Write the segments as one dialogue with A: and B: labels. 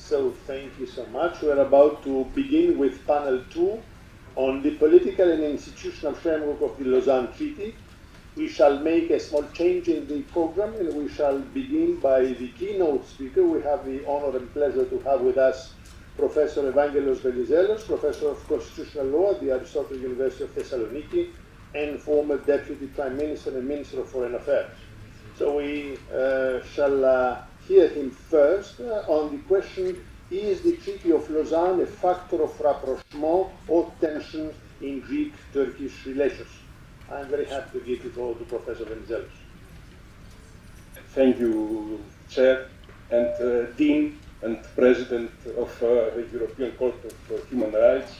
A: So thank you so much. We're about to begin with panel 2 on the political and institutional framework of the Lausanne Treaty. We shall make a small change in the program, and we shall begin by the keynote speaker. We have the honor and pleasure to have with us Professor Evangelos Venizelos, Professor of Constitutional Law at the Aristode University of Thessaloniki, and former Deputy Prime Minister and Minister of Foreign Affairs. So we shall hear him first on the question, is the Treaty of Lausanne a factor of rapprochement or tension in Greek-Turkish relations? I'm very happy to give the floor to Professor Venizelos.
B: Thank you, Chair, and Dean and President of the European Court of Human Rights,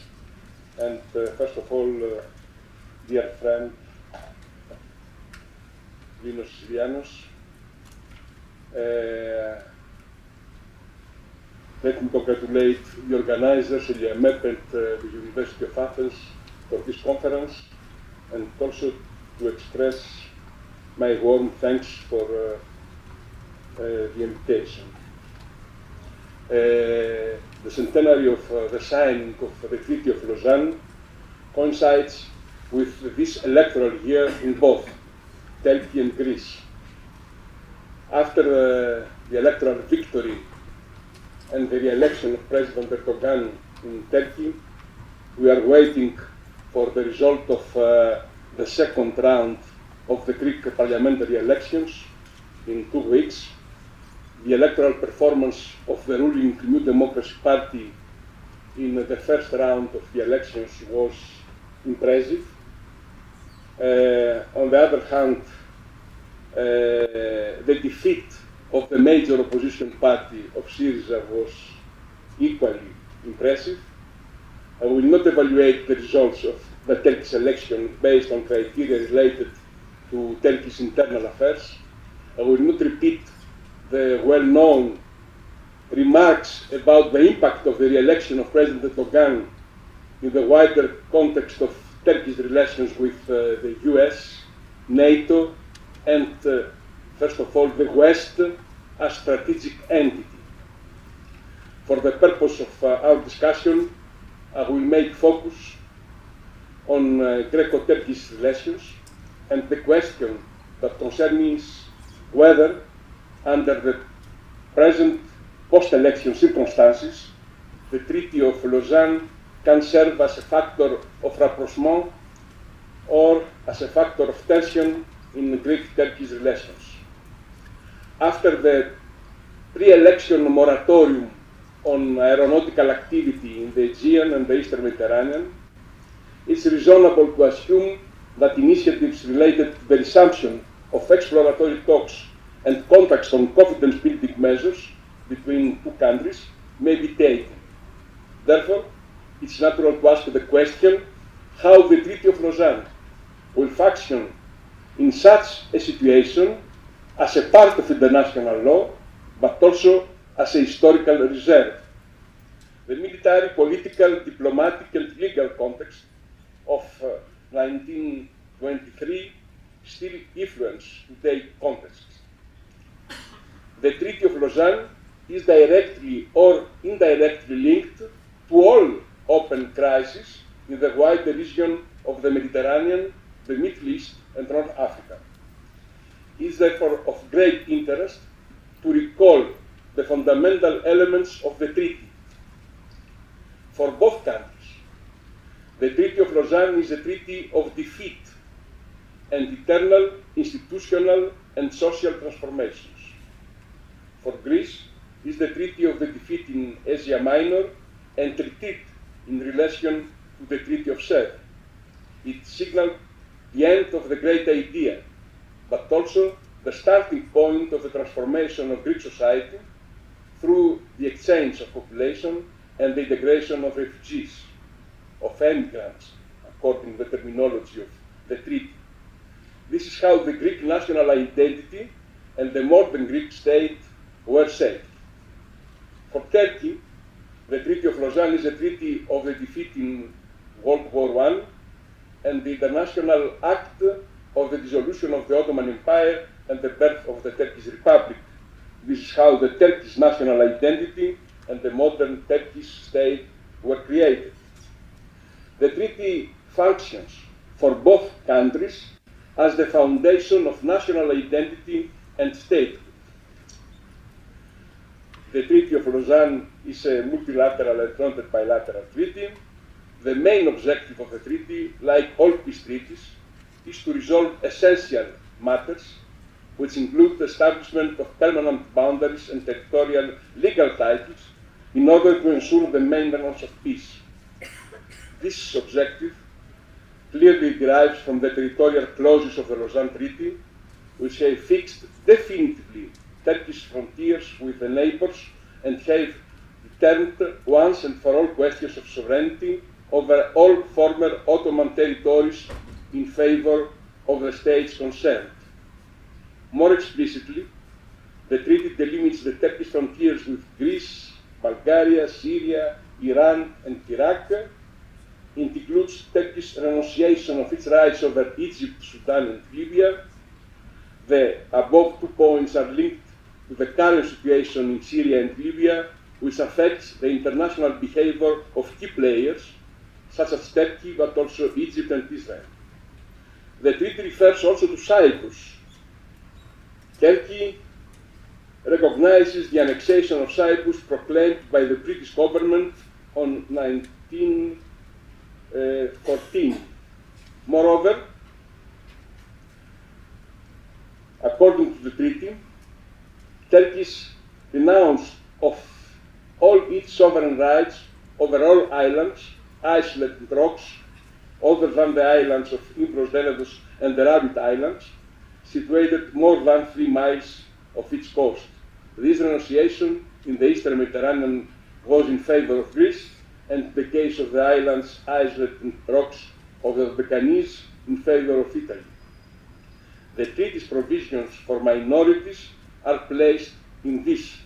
B: and first of all, dear friend, Linos-Sicilianos. Let me congratulate the organizers, the MEP and the University of Athens for this conference, and also to express my warm thanks for the invitation. The centenary of the signing of the Treaty of Lausanne coincides with this electoral year in both Turkey and Greece. After the electoral victory and the re-election of President Erdogan in Turkey, we are waiting for the result of the second round of the Greek parliamentary elections in 2 weeks. The electoral performance of the ruling New Democracy Party in the first round of the elections was impressive. On the other hand, the defeat of the major opposition party of Syriza was equally impressive. I will not evaluate the results of the Turkish election based on criteria related to Turkish internal affairs. I will not repeat the well-known remarks about the impact of the re-election of President Erdogan in the wider context of Turkish relations with the US, NATO, and first of all, the West as strategic entity. For the purpose of our discussion, I will make focus on Greco-Turkish relations and the question that concerns whether, under the present post-election circumstances, the Treaty of Lausanne can serve as a factor of rapprochement or as a factor of tension in Greek-Turkish relations. After the pre-election moratorium on aeronautical activity in the Aegean and the Eastern Mediterranean, it's reasonable to assume that initiatives related to the resumption of exploratory talks and contacts on confidence-building measures between two countries may be taken. Therefore, it's natural to ask the question how the Treaty of Lausanne will function in such a situation as a part of international law, but also as a historical reserve. The military, political, diplomatic, and legal context of 1923 still influence today's context. The Treaty of Lausanne is directly or indirectly linked to all open crises in the wider region of the Mediterranean, the Middle East, and North Africa. It is therefore of great interest to recall the fundamental elements of the treaty. For both countries, the Treaty of Lausanne is a treaty of defeat and eternal institutional and social transformations. For Greece, it is the treaty of the defeat in Asia Minor and retreat in relation to the Treaty of Sèvres. It signaled the end of the great idea, but also the starting point of the transformation of Greek society through the exchange of population and the integration of refugees, of emigrants, according to the terminology of the treaty. This is how the Greek national identity and the modern Greek state were shaped. For Turkey, the Treaty of Lausanne is a treaty of the defeat in World War I and the international act of the dissolution of the Ottoman Empire and the birth of the Turkish Republic. This is how the Turkish national identity and the modern Turkish state were created. The treaty functions for both countries as the foundation of national identity and statehood. The Treaty of Lausanne is a multilateral and not bilateral treaty. The main objective of the treaty, like all peace treaties, is to resolve essential matters, which include the establishment of permanent boundaries and territorial legal titles in order to ensure the maintenance of peace. This objective clearly derives from the territorial clauses of the Lausanne Treaty, which have fixed definitively Turkish frontiers with the neighbors and have determined once and for all questions of sovereignty over all former Ottoman territories in favor of the states concerned. More explicitly, the treaty delimits the Turkish frontiers with Greece, Bulgaria, Syria, Iran, and Iraq. It includes Turkish renunciation of its rights over Egypt, Sudan, and Libya. The above 2 points are linked to the current situation in Syria and Libya, which affects the international behavior of key players, such as Turkey, but also Egypt and Israel. The treaty refers also to Cyprus. Turkey recognizes the annexation of Cyprus proclaimed by the British government on 1914. Moreover, according to the treaty, Turkey's renounced of all its sovereign rights over all islands, isolated and rocks, other than the islands of Imbros, Venizelos, and the Rabbit Islands, situated more than 3 miles of its coast. This renunciation in the Eastern Mediterranean was in favor of Greece, and the case of the islands, isolated and rocks of the Balkans, in favor of Italy. The treaty's provisions for minorities are placed in this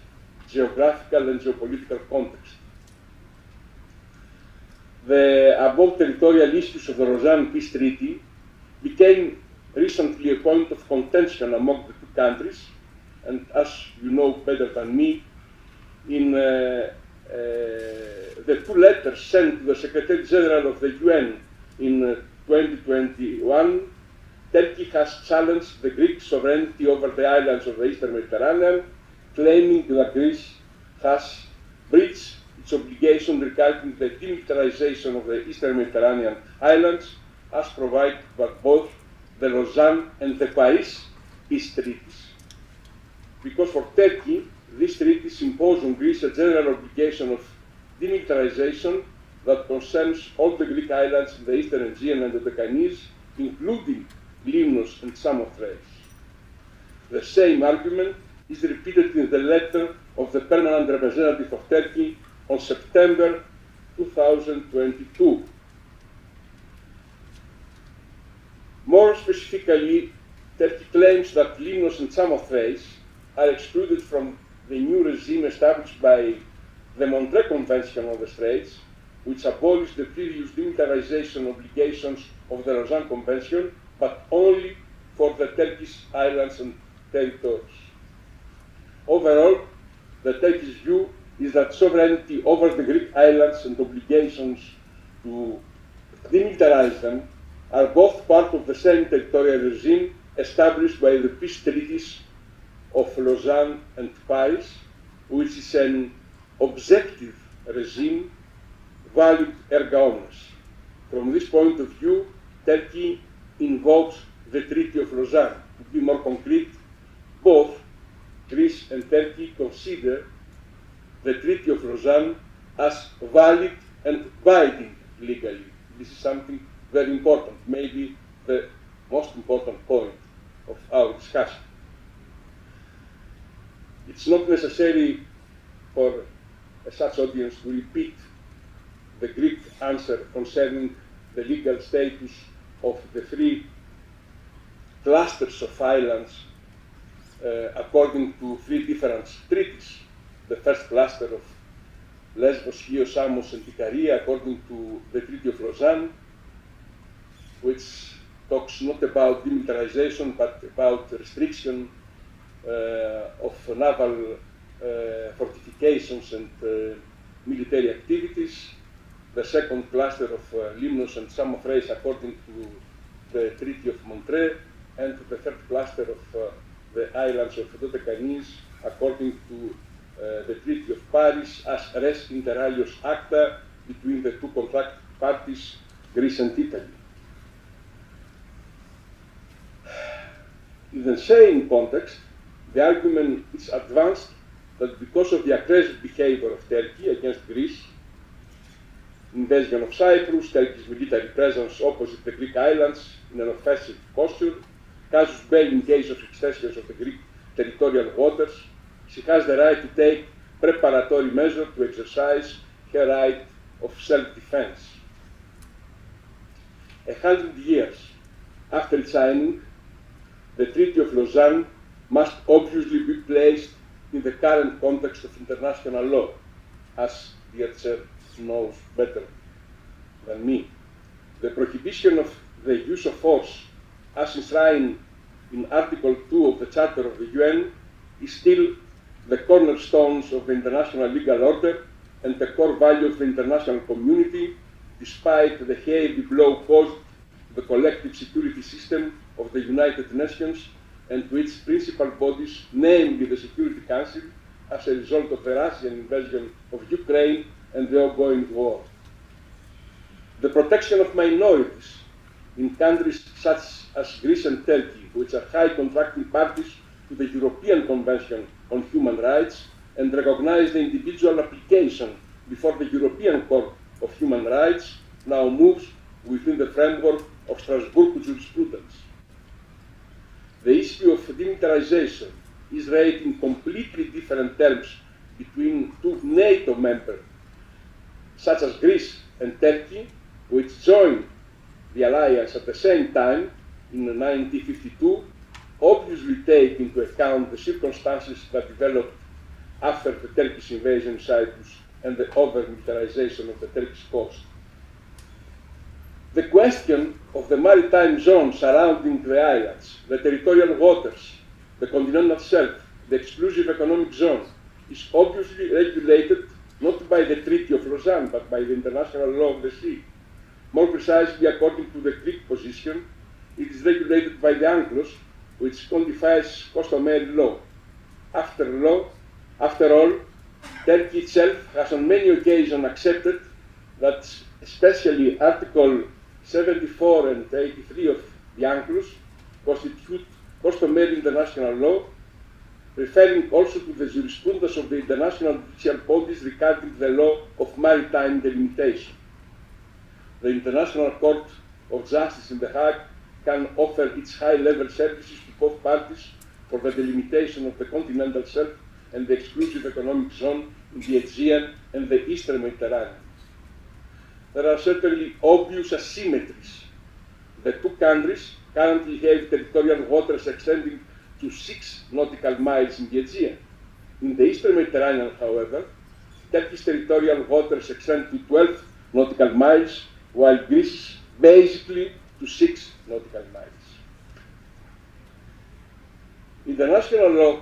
B: geographical and geopolitical context. The above territorial issues of the Lausanne Peace Treaty became recently a point of contention among the 2 countries, and as you know better than me, in the 2 letters sent to the Secretary General of the UN in 2021, Turkey has challenged the Greek sovereignty over the islands of the Eastern Mediterranean, claiming that Greece has breached its obligation regarding the demilitarization of the Eastern Mediterranean islands, as provided by both the Lausanne and the Paris peace treaties. Because for Turkey, these treaties impose on Greece a general obligation of demilitarization that concerns all the Greek islands in the Eastern Aegean and the Balkans, including Linos and Samothrace. The same argument is repeated in the letter of the permanent representative of Turkey on September 2022. More specifically, Turkey claims that Linos and Samothrace are excluded from the new regime established by the Montreux Convention on the Straits, which abolished the previous demilitarization obligations of the Lausanne Convention, but only for the Turkish islands and territories. Overall, the Turkish view is that sovereignty over the Greek islands and obligations to demilitarize them are both part of the same territorial regime established by the peace treaties of Lausanne and Paris, which is an objective regime valid erga omnes. From this point of view, Turkey invokes the Treaty of Lausanne. To be more concrete, both Greece and Turkey consider the Treaty of Lausanne as valid and binding legally. This is something very important, maybe the most important point of our discussion. It's not necessary for such audience to repeat the Greek answer concerning the legal status of the 3 clusters of islands according to 3 different treaties. The first cluster of Lesbos, Chios, Samos, and Ikaria, according to the Treaty of Lausanne, which talks not about demilitarization but about restriction of naval fortifications and military activities, the second cluster of Limnos and Samothrace according to the Treaty of Montreux, and the third cluster of the islands of Dodecanese according to the Treaty of Paris as res inter alios acta between the two contract parties, Greece and Italy. In the same context, the argument is advanced that because of the aggressive behavior of Turkey against Greece, invasion of Cyprus, Turkey's military presence opposite the Greek islands in an offensive posture, casus belli in case of extensions of the Greek territorial waters, she has the right to take preparatory measures to exercise her right of self-defense. 100 years after its signing, the Treaty of Lausanne must obviously be placed in the current context of international law, as the Acer knows better than me. The prohibition of the use of force, as enshrined in Article 2 of the Charter of the UN, is still the cornerstones of the international legal order and the core value of the international community, despite the heavy blow caused to the collective security system of the United Nations and to its principal bodies, namely the Security Council, as a result of the Russian invasion of Ukraine and the ongoing war. The protection of minorities in countries such as Greece and Turkey, which are high contracting parties to the European Convention on Human Rights and recognize the individual application before the European Court of Human Rights, now moves within the framework of Strasbourg jurisprudence. The issue of demilitarization is raised in completely different terms between two NATO members, such as Greece and Turkey, which joined the alliance at the same time in 1952, obviously take into account the circumstances that developed after the Turkish invasion of Cyprus and the over-militarization of the Turkish coast. The question of the maritime zone surrounding the islands, the territorial waters, the continental shelf, the exclusive economic zone, is obviously regulated not by the Treaty of Lausanne, but by the international law of the sea. More precisely, according to the Greek position, it is regulated by the Ankara, which codifies customary law. After all, Turkey itself has on many occasions accepted that especially Article 74 and 83 of the Ankara constitute customary international law, referring also to the jurisprudence of the international judicial bodies regarding the law of maritime delimitation. The International Court of Justice in The Hague can offer its high-level services to both parties for the delimitation of the continental shelf and the exclusive economic zone in the Aegean and the Eastern Mediterranean. There are certainly obvious asymmetries. The two countries currently have territorial waters extending to 6 nautical miles in the Aegean. In the Eastern Mediterranean, however, Turkish territorial waters extend to 12 nautical miles, while Greece basically to 6 nautical miles. International law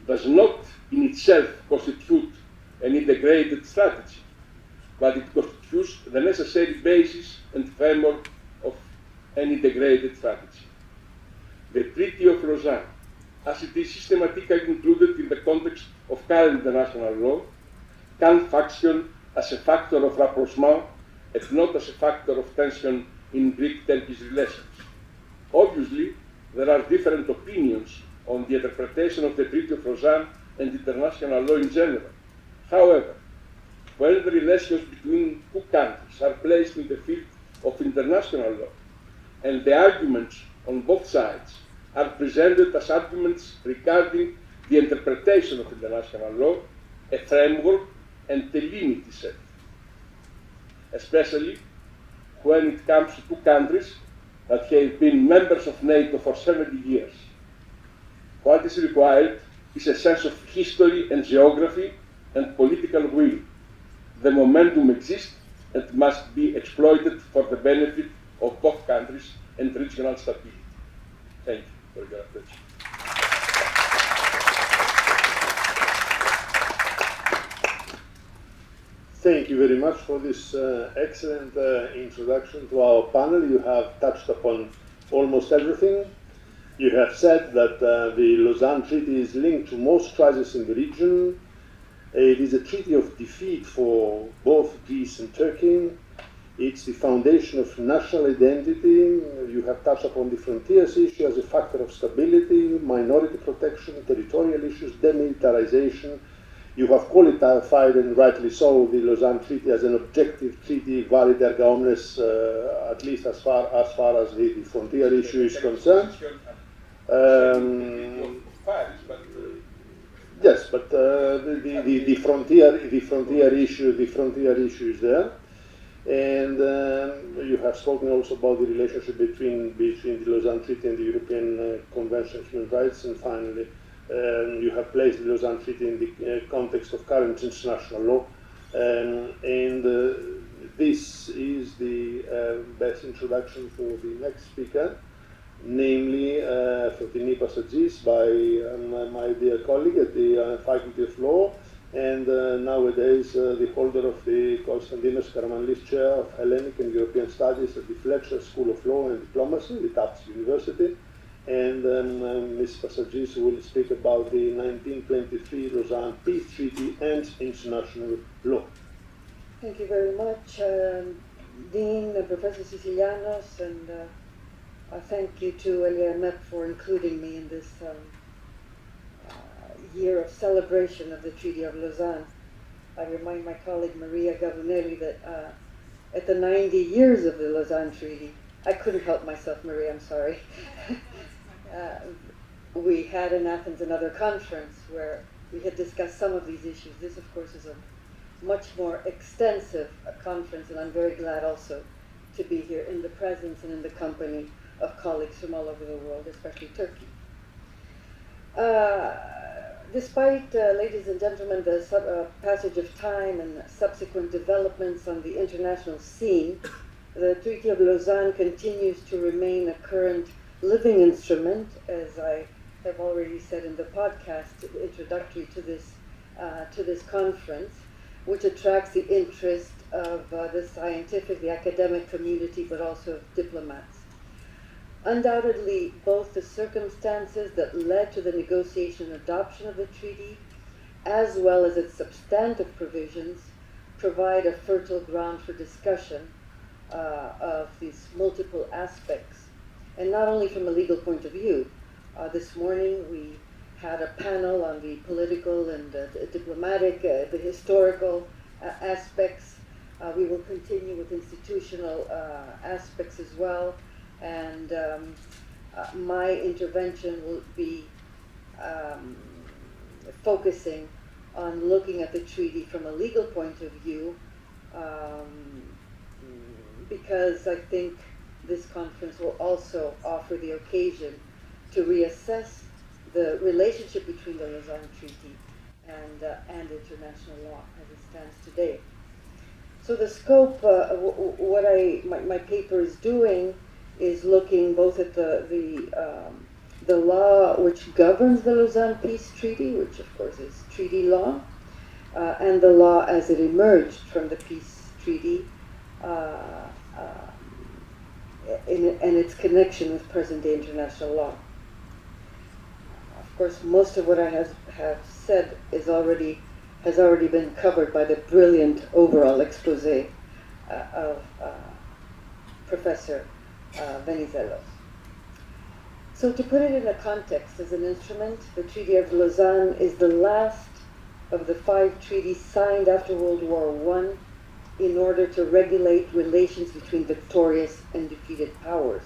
B: does not in itself constitute an integrated strategy, but it constitutes the necessary basis and framework of an integrated strategy. The Treaty of Lausanne, as it is systematically included in the context of current international law, can function as a factor of rapprochement and not as a factor of tension in Greek-Turkish relations. Obviously, there are different opinions on the interpretation of the Treaty of Lausanne and international law in general. However, when the relations between two countries are placed in the field of international law, and the arguments on both sides are presented as arguments regarding the interpretation of international law, a framework and a limit is set. Especially when it comes to two countries that have been members of NATO for 70 years. What is required is a sense of history and geography and political will. The momentum exists and must be exploited for the benefit of both countries and regional stability. Thank you for your attention.
A: Thank you very much for this excellent introduction to our panel. You have touched upon almost everything. You have said that the Lausanne Treaty is linked to most crises in the region. It is a treaty of defeat for both Greece and Turkey. It's the foundation of national identity. You have touched upon the frontiers issue as a factor of stability, minority protection, territorial issues, demilitarization. You have qualified, and rightly so, the Lausanne Treaty as an objective treaty, valid erga omnes, at least as far as the frontier issue is concerned. Yes, but the frontier issue is there. And you have spoken also about the relationship between the Lausanne Treaty and the European Convention on Human Rights, and finally, you have placed the Lausanne Treaty in the context of current international law. This is the best introduction for the next speaker, namely Fotini by my dear colleague at the Faculty of Law, and nowadays the holder of the Constantina Karamanlis Chair of Hellenic and European Studies at the Fletcher School of Law and Diplomacy, the Tufts University. And Ms. Pazartzi will speak about the 1923 Lausanne Peace Treaty and international law.
C: Thank you very much, Dean, Professor Sicilianos, and thank you to LMEP for including me in this year of celebration of the Treaty of Lausanne. I remind my colleague Maria Gavunelli that at the 90 years of the Lausanne Treaty, I couldn't help myself, Maria, I'm sorry. We had in Athens another conference where we had discussed some of these issues. This, of course, is a much more extensive conference, and I'm very glad also to be here in the presence and in the company of colleagues from all over the world, especially Turkey. Despite, ladies and gentlemen, the passage of time and subsequent developments on the international scene, the Treaty of Lausanne continues to remain a current living instrument, as I have already said in the podcast introductory to this conference, which attracts the interest of the scientific, the academic community, but also of diplomats. Undoubtedly, both the circumstances that led to the negotiation and adoption of the treaty, as well as its substantive provisions, provide a fertile ground for discussion of these multiple aspects. And not only from a legal point of view. This morning we had a panel on the political and diplomatic, the historical aspects. We will continue with institutional aspects as well. And my intervention will be focusing on looking at the treaty from a legal point of view, because I think this conference will also offer the occasion to reassess the relationship between the Lausanne Treaty and international law as it stands today. So the scope, what my paper is doing is looking both at the law which governs the Lausanne Peace Treaty, which of course is treaty law, and the law as it emerged from the Peace Treaty, and its connection with present-day international law. Of course, most of what I have said has already been covered by the brilliant overall expose of Professor Venizelos. So to put it in a context as an instrument, the Treaty of Lausanne is the last of the 5 treaties signed after World War I in order to regulate relations between victorious and defeated powers.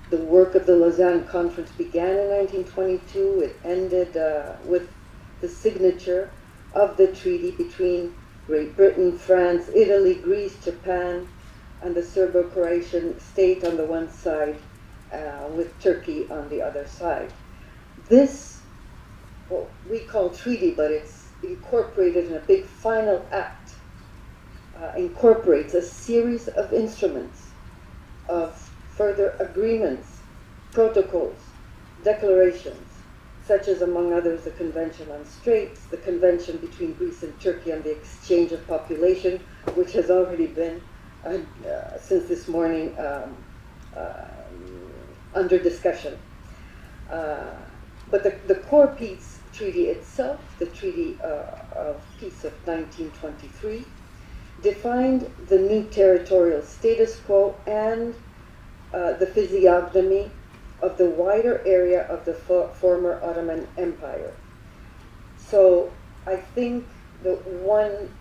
C: The work of the Lausanne Conference began in 1922. It ended with the signature of the treaty between Great Britain, France, Italy, Greece, Japan, and the Serbo-Croatian state on the one side, with Turkey on the other side. This, what we call treaty, but it's incorporated in a big final act, incorporates a series of instruments, of further agreements, protocols, declarations, such as, among others, the Convention on Straits, the Convention between Greece and Turkey on the exchange of population, which has already been, since this morning, under discussion. But the core peace treaty itself, the Treaty of Peace of 1923, defined the new territorial status quo and the physiognomy of the wider area of the former Ottoman Empire. So I think the one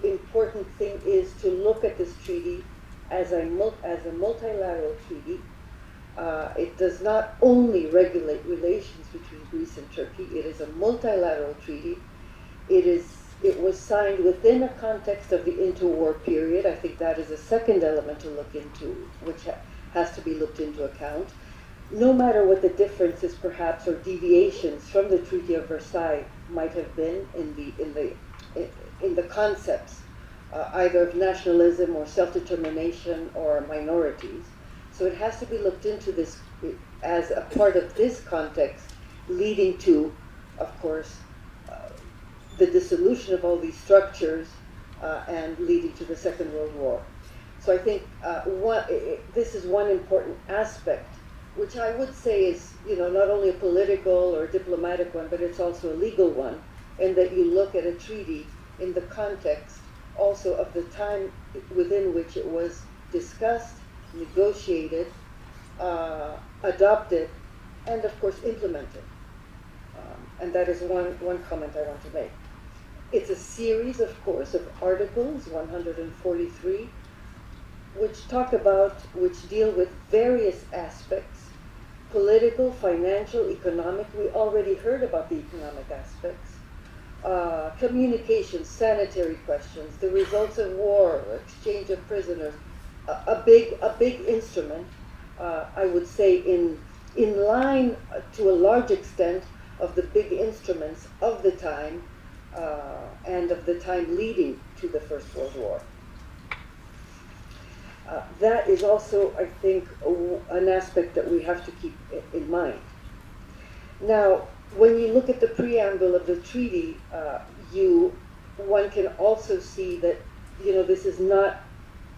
C: important thing is to look at this treaty as a multilateral treaty. It does not only regulate relations between Greece and Turkey, it is a multilateral treaty. It was signed within a context of the interwar period. I think that is a second element to look into, which has to be looked into account. No matter what the differences, perhaps, or deviations from the Treaty of Versailles might have been in the concepts, either of nationalism or self-determination or minorities. So it has to be looked into this as a part of this context, leading to, of course, the dissolution of all these structures and leading to the Second World War. So I think this is one important aspect, which I would say is, not only a political or diplomatic one, but it's also a legal one, and that you look at a treaty in the context also of the time within which it was discussed, negotiated, adopted, and of course implemented. And that is one comment I want to make. It's a series, of course, of articles, 143, which deal with various aspects, political, financial, economic. We already heard about the economic aspects. Communications, sanitary questions, the results of war, exchange of prisoners, a big instrument, I would say, in line to a large extent of the big instruments of the time and of the time leading to the First World War. That is also, I think, an aspect that we have to keep in mind. Now, when you look at the preamble of the treaty, one can also see that, this is not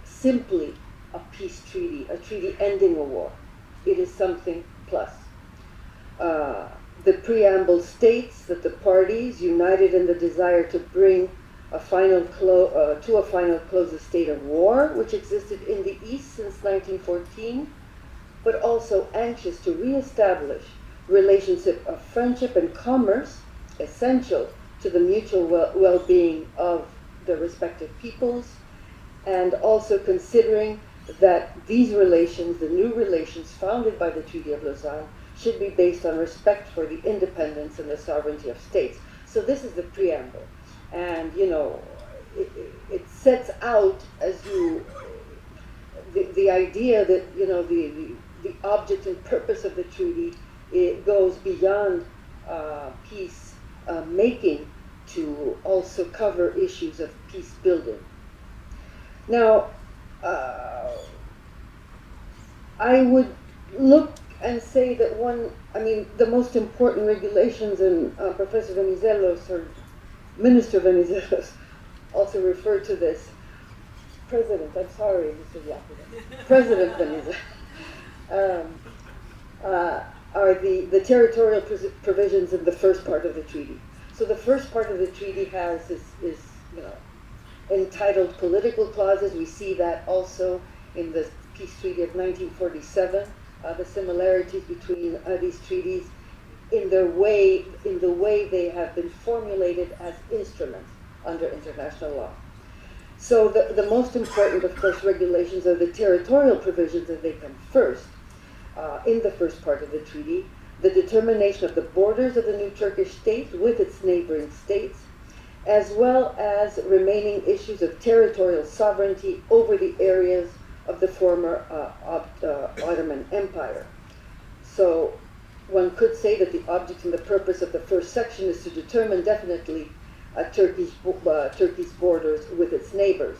C: simply a peace treaty, a treaty ending a war. It is something plus. The preamble states that the parties, united in the desire to bring to a final close the state of war, which existed in the East since 1914, but also anxious to reestablish relationship of friendship and commerce, essential to the mutual well-being of the respective peoples, and also considering that these relations, the new relations founded by the Treaty of Lausanne, should be based on respect for the independence and the sovereignty of states. So this is the preamble. And, it sets out the idea that, the object and purpose of the treaty, it goes beyond peace making to also cover issues of peace building. Now, I would look and say that the most important regulations, and Professor Venizelos, or Minister Venizelos, also referred to this. President Venizelos, are the territorial provisions in the first part of the treaty. So the first part of the treaty is entitled political clauses. We see that also in the Peace Treaty of 1947. The similarities between these treaties in the way they have been formulated as instruments under international law. So the most important, of course, regulations are the territorial provisions, and they come first. In the first part of the treaty, the determination of the borders of the new Turkish state with its neighboring states, as well as remaining issues of territorial sovereignty over the areas of the former Ottoman Empire. So one could say that the object and the purpose of the first section is to determine definitely Turkey's borders with its neighbors.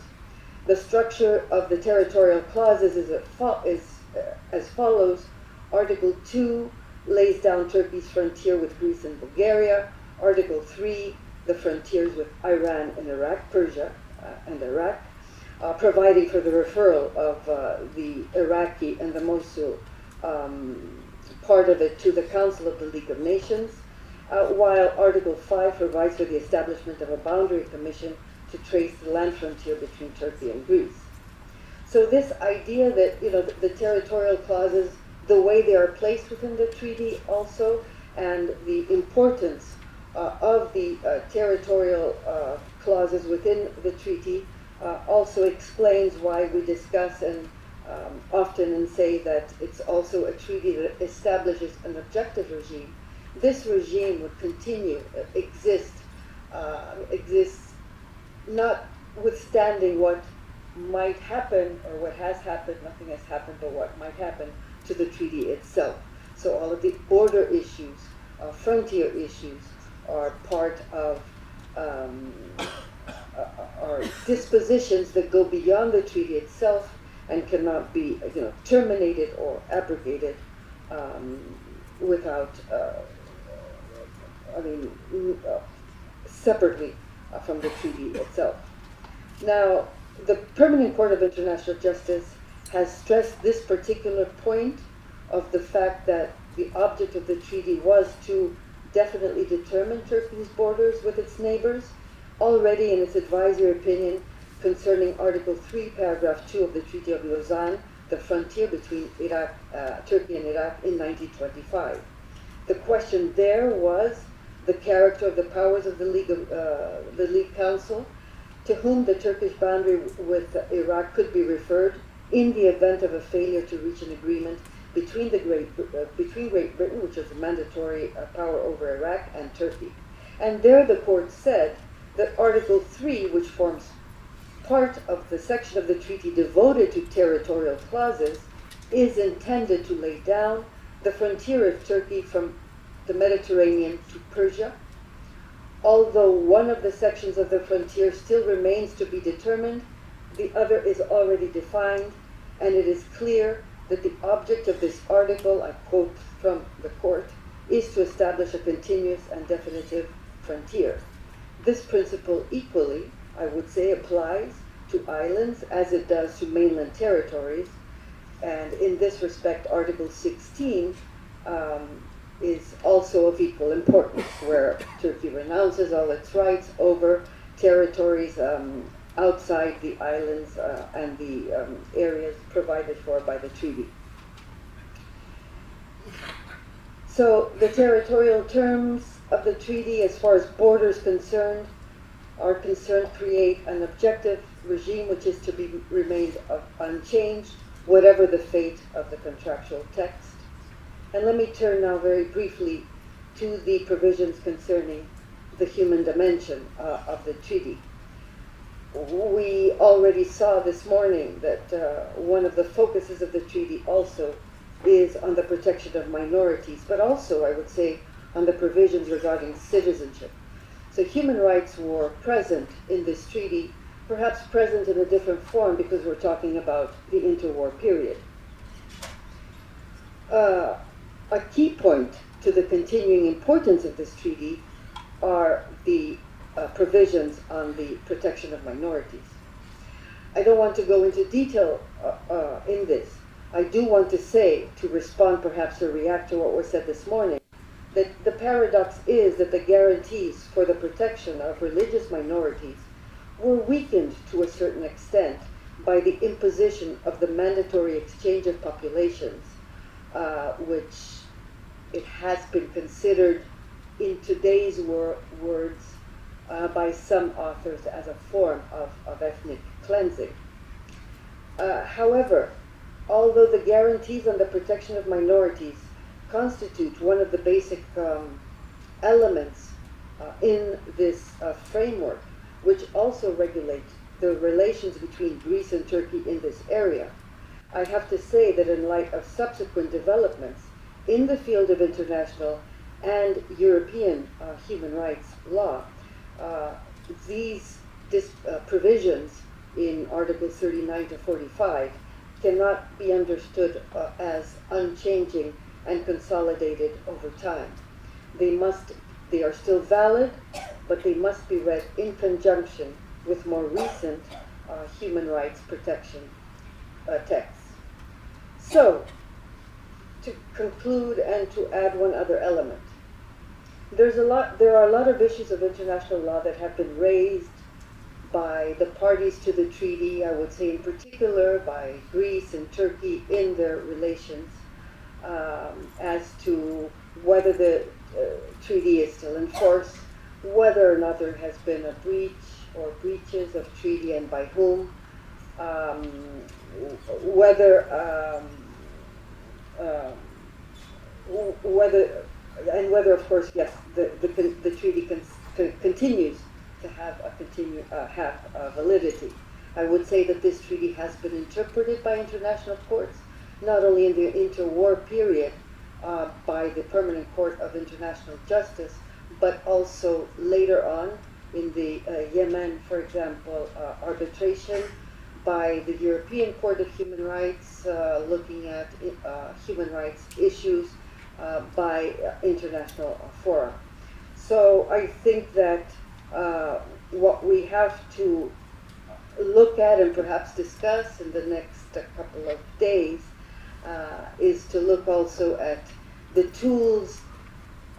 C: The structure of the territorial clauses is as follows. Article 2 lays down Turkey's frontier with Greece and Bulgaria. Article 3, the frontiers with Iran and Iraq, Persia and Iraq, providing for the referral of the Iraqi and the Mosul part of it to the Council of the League of Nations, while Article 5 provides for the establishment of a boundary commission to trace the land frontier between Turkey and Greece. So this idea that, you know, the territorial clauses, the way they are placed within the treaty also, and the importance of the territorial clauses within the treaty also explains why we discuss and often and say that it's also a treaty that establishes an objective regime. This regime would continue, exist notwithstanding what might happen or what has happened. Nothing has happened, but what might happen to the treaty itself. So all of the border issues, frontier issues, are part of are dispositions that go beyond the treaty itself and cannot be, you know, terminated or abrogated without, separately from the treaty itself. Now, the Permanent Court of International Justice has stressed this particular point of the fact that the object of the treaty was to definitely determine Turkey's borders with its neighbors, already in its advisory opinion concerning Article 3, Paragraph 2 of the Treaty of Lausanne, the frontier between Turkey and Iraq in 1925. The question there was the character of the powers of the League Council, to whom the Turkish boundary with Iraq could be referred in the event of a failure to reach an agreement between Great Britain, which is a mandatory power over Iraq, and Turkey. And there the court said that Article 3, which forms part of the section of the treaty devoted to territorial clauses, is intended to lay down the frontier of Turkey from the Mediterranean to Persia. Although one of the sections of the frontier still remains to be determined, the other is already defined, and it is clear that the object of this article, I quote from the court, is to establish a continuous and definitive frontier. This principle equally, I would say, applies to islands as it does to mainland territories, and in this respect, Article 16 is also of equal importance, where Turkey renounces all its rights over territories outside the islands and the areas provided for by the treaty. So the territorial terms of the treaty, as far as borders are concerned, create an objective regime which is to be remained unchanged, whatever the fate of the contractual text. And let me turn now very briefly to the provisions concerning the human dimension of the treaty. We already saw this morning that one of the focuses of the treaty also is on the protection of minorities, but also, I would say, on the provisions regarding citizenship. So human rights were present in this treaty, perhaps present in a different form because we're talking about the interwar period. A key point to the continuing importance of this treaty are the provisions on the protection of minorities. I don't want to go into detail in this. I do want to say, to respond perhaps or react to what was said this morning, that the paradox is that the guarantees for the protection of religious minorities were weakened to a certain extent by the imposition of the mandatory exchange of populations, which it has been considered in today's words by some authors as a form of ethnic cleansing. However, although the guarantees on the protection of minorities constitute one of the basic elements in this framework, which also regulates the relations between Greece and Turkey in this area, I have to say that in light of subsequent developments in the field of international and European human rights law, these provisions in Articles 39 to 45 cannot be understood as unchanging and consolidated over time. They are still valid, but they must be read in conjunction with more recent human rights protection texts. So, to conclude and to add one other element, there are a lot of issues of international law that have been raised by the parties to the treaty, I would say in particular by Greece and Turkey in their relations, as to whether the treaty is still in force, whether or not there has been a breach or breaches of treaty and by whom, whether of course, yes, the treaty continues to have validity. I would say that this treaty has been interpreted by international courts, not only in the interwar period by the Permanent Court of International Justice, but also later on in the Yemen, for example, arbitration by the European Court of Human Rights, looking at human rights issues by international fora. So I think that what we have to look at and perhaps discuss in the next couple of days is to look also at the tools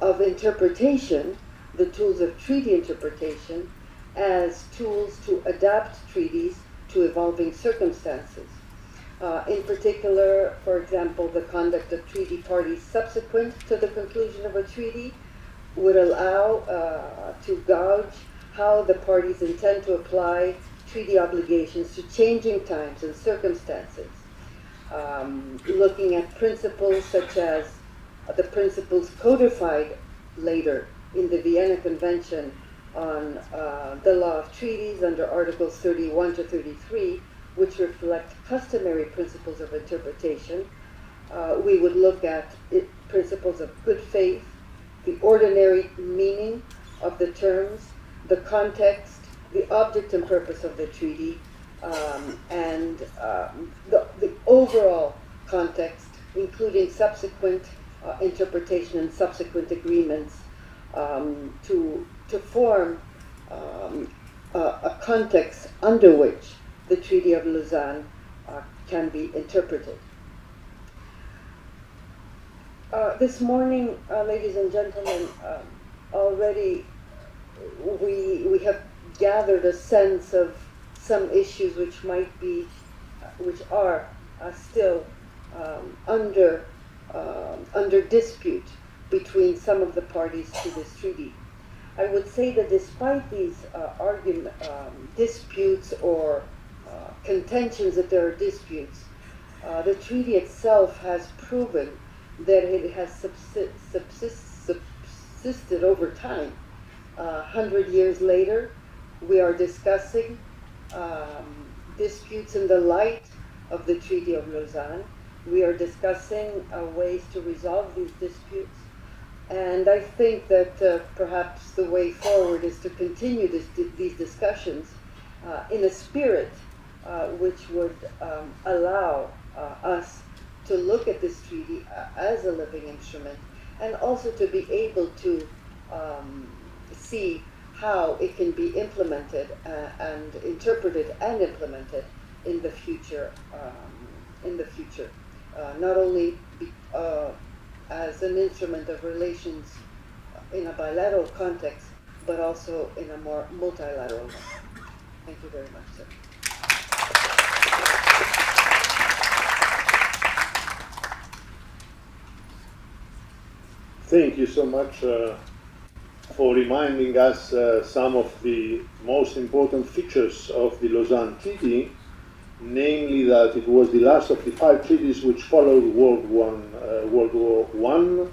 C: of interpretation, the tools of treaty interpretation, as tools to adapt treaties to evolving circumstances. In particular, for example, the conduct of treaty parties subsequent to the conclusion of a treaty would allow to gauge how the parties intend to apply treaty obligations to changing times and circumstances. Looking at principles such as the principles codified later in the Vienna Convention on the law of treaties under Articles 31 to 33, which reflect customary principles of interpretation. We would look at principles of good faith, the ordinary meaning of the terms, the context, the object and purpose of the treaty, and the overall context, including subsequent interpretation and subsequent agreements, to form a context under which the Treaty of Lausanne can be interpreted. This morning, ladies and gentlemen, already we have gathered a sense of some issues which are still under dispute between some of the parties to this treaty. I would say that despite these disputes or contentions that there are disputes, the treaty itself has proven that it has subsisted over time. 100 years later, we are discussing disputes in the light of the Treaty of Lausanne. We are discussing ways to resolve these disputes. And I think that perhaps the way forward is to continue these discussions in a spirit which would allow us to look at this treaty as a living instrument, and also to be able to see how it can be implemented and interpreted and implemented in the future. Not only as an instrument of relations in a bilateral context, but also in a more multilateral one. Thank you very much, sir.
A: Thank you so much for reminding us some of the most important features of the Lausanne Treaty, namely that it was the last of the 5 treaties which followed World War I,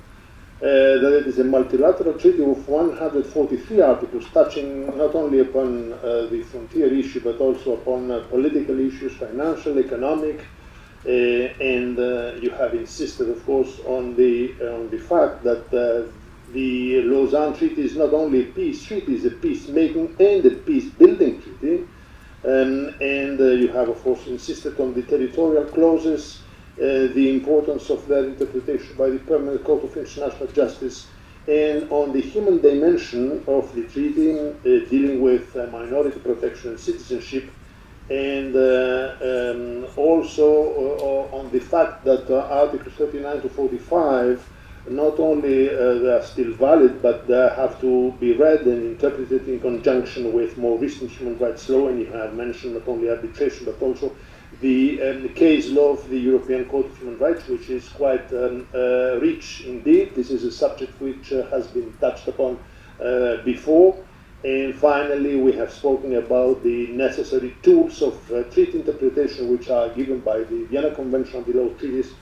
A: that it is a multilateral treaty with 143 articles touching not only upon the frontier issue but also upon political issues, financial, economic, and you have insisted, of course, on the fact that the Lausanne Treaty is not only a peace treaty, it's a peacemaking and a peace-building treaty. And you have, of course, insisted on the territorial clauses the importance of their interpretation by the Permanent Court of International Justice, and on the human dimension of the treaty dealing with minority protection and citizenship, and also on the fact that Articles 39 to 45 not only they are still valid, but they have to be read and interpreted in conjunction with more recent human rights law, and you have mentioned not only arbitration but also the case law of the European Court of Human Rights, which is quite rich indeed. This is a subject which has been touched upon before. And finally, we have spoken about the necessary tools of treaty interpretation which are given by the Vienna Convention on the Law of Treaties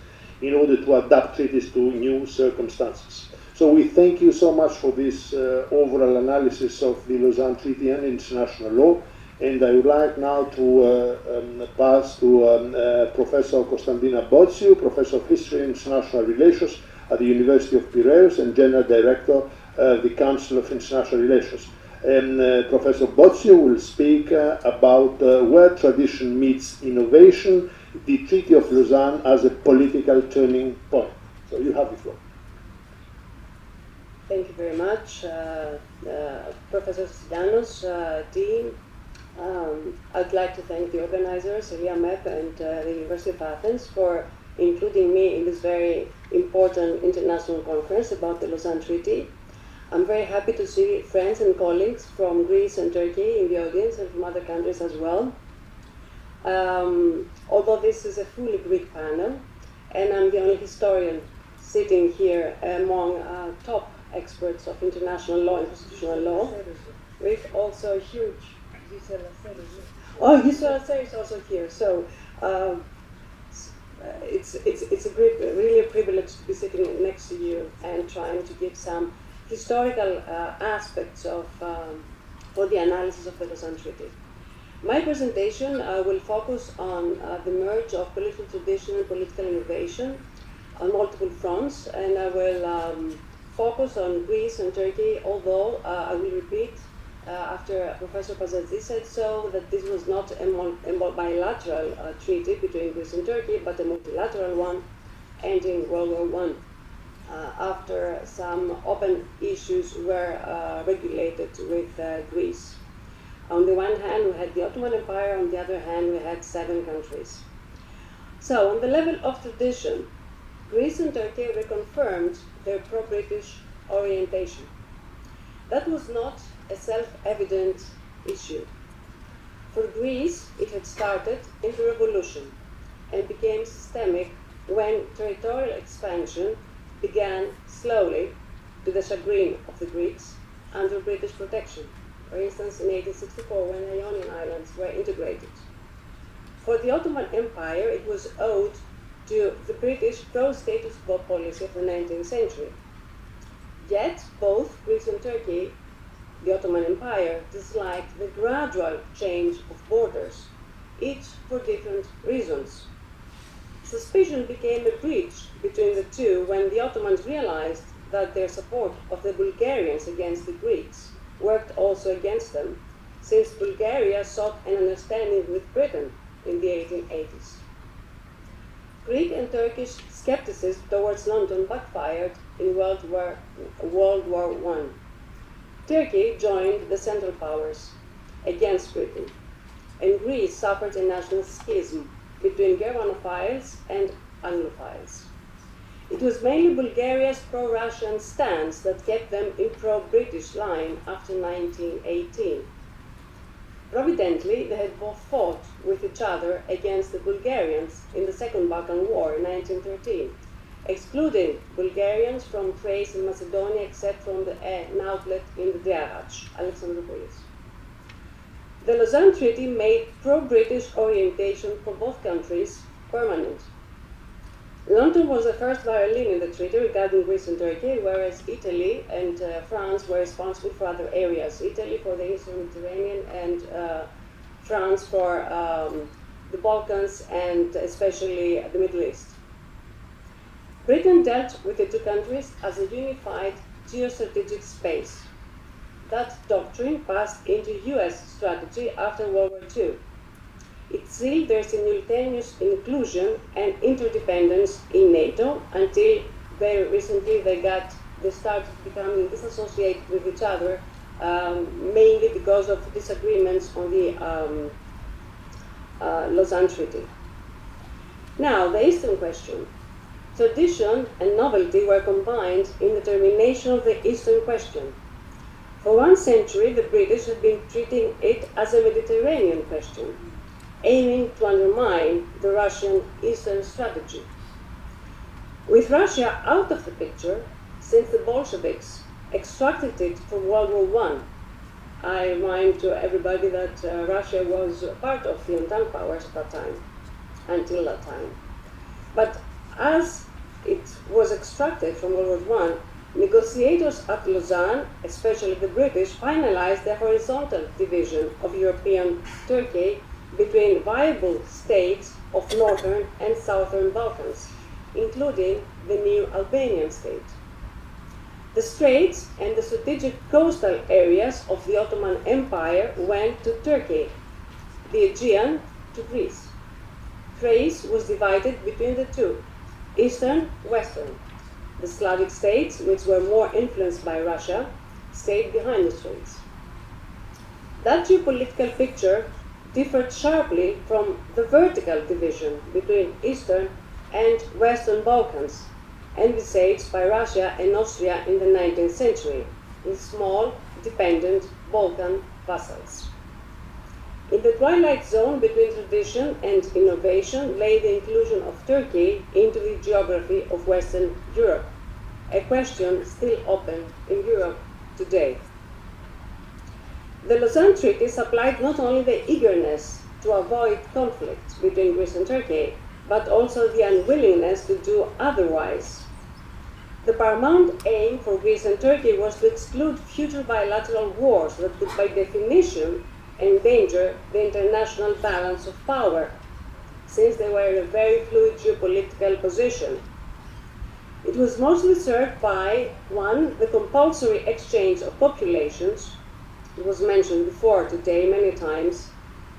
A: in order to adapt treaties to new circumstances. So we thank you so much for this overall analysis of the Lausanne Treaty and international law. And I would like now to pass to Professor Constantina Botsiou, Professor of History and International Relations at the University of Piraeus and General Director of the Council of International Relations. Professor Botsiou will speak about where tradition meets innovation, the Treaty of Lausanne as a political turning point. So you have the floor.
D: Thank you very much, Professor Sicilianos, Dean. I'd like to thank the organizers, RIAMEP and the University of Athens, for including me in this very important international conference about the Lausanne Treaty. I'm very happy to see friends and colleagues from Greece and Turkey in the audience and from other countries as well. Although this is a fully Greek panel, and I'm the only historian sitting here among top experts of international law and constitutional law, with also huge... Oh, Yücel is also here. So it's really a privilege to be sitting next to you and trying to give some historical aspects of for the analysis of the Lausanne Treaty. My presentation will focus on the merge of political tradition and political innovation on multiple fronts, and I will focus on Greece and Turkey, although I will repeat after Professor Pazartzi said so, that this was not a bilateral treaty between Greece and Turkey, but a multilateral one ending World War I, after some open issues were regulated with Greece. On the one hand, we had the Ottoman Empire, on the other hand, we had 7 countries. So, on the level of tradition, Greece and Turkey reconfirmed their pro-British orientation. That was not a self-evident issue. For Greece, it had started in the revolution and became systemic when territorial expansion began slowly, to the chagrin of the Greeks, under British protection. For instance, in 1864, when the Ionian Islands were integrated. For the Ottoman Empire, it was owed to the British pro-status quo policy of the 19th century. Yet, both Greece and Turkey, the Ottoman Empire, disliked the gradual change of borders, each for different reasons. Suspicion became a breach between the two when the Ottomans realized that their support of the Bulgarians against the Greeks worked also against them, since Bulgaria sought an understanding with Britain in the 1880s. Greek and Turkish skepticism towards London backfired in World War I. Turkey joined the Central Powers against Britain, and Greece suffered a national schism between Germanophiles and Anglophiles. It was mainly Bulgaria's pro-Russian stance that kept them in pro-British line after 1918. Providentally, they had both fought with each other against the Bulgarians in the Second Balkan War in 1913, excluding Bulgarians from Thrace and Macedonia except from an outlet in the Diarach, Alexandroupolis. The Lausanne Treaty made pro-British orientation for both countries permanent. London was the first violin in the treaty regarding Greece and Turkey, whereas Italy and France were responsible for other areas. Italy for the Eastern Mediterranean and France for the Balkans and especially the Middle East. Britain dealt with the two countries as a unified geostrategic space. That doctrine passed into US strategy after World War II. it sealed their simultaneous inclusion and interdependence in NATO until very recently they started becoming disassociated with each other, mainly because of disagreements on the Lausanne Treaty. Now, the Eastern question. Tradition and novelty were combined in the termination of the Eastern question. For 1 century, the British had been treating it as a Mediterranean question, aiming to undermine the Russian Eastern strategy. With Russia out of the picture, since the Bolsheviks extracted it from World War I remind to everybody that Russia was part of the Entente powers at that time, until that time. But as it was extracted from World War I, negotiators at Lausanne, especially the British, finalized the horizontal division of European Turkey between viable states of northern and southern Balkans, including the new Albanian state. The straits and the strategic coastal areas of the Ottoman Empire went to Turkey, the Aegean to Greece. Thrace was divided between the two, eastern, western. The Slavic states, which were more influenced by Russia, stayed behind the straits. That geopolitical picture differed sharply from the vertical division between Eastern and Western Balkans, envisaged by Russia and Austria in the 19th century, with small, dependent Balkan vassals. In the twilight zone between tradition and innovation lay the inclusion of Turkey into the geography of Western Europe, a question still open in Europe today. The Lausanne Treaty supplied not only the eagerness to avoid conflict between Greece and Turkey, but also the unwillingness to do otherwise. The paramount aim for Greece and Turkey was to exclude future bilateral wars that could, by definition, endanger the international balance of power, since they were in a very fluid geopolitical position. It was mostly served by, 1, the compulsory exchange of populations, it was mentioned before today many times,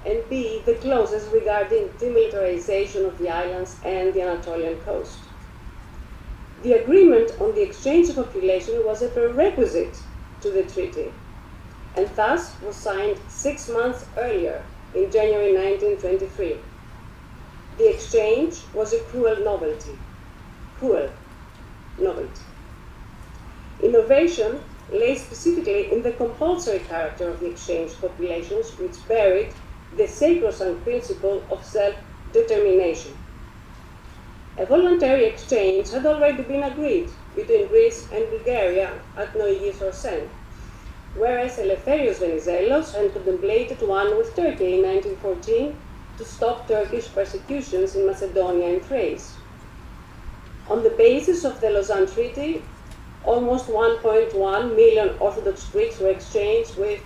D: and B, the clauses regarding demilitarization of the islands and the Anatolian coast. The agreement on the exchange of population was a prerequisite to the treaty, and thus was signed 6 months earlier, in January 1923. The exchange was a cruel novelty. Innovation lay specifically in the compulsory character of the exchange populations, which buried the sacrosanct principle of self-determination. A voluntary exchange had already been agreed between Greece and Bulgaria at Noigis or Sen, whereas Eleftherios Venizelos had contemplated one with Turkey in 1914 to stop Turkish persecutions in Macedonia and Thrace. On the basis of the Lausanne Treaty, almost 1.1 million Orthodox Greeks were exchanged with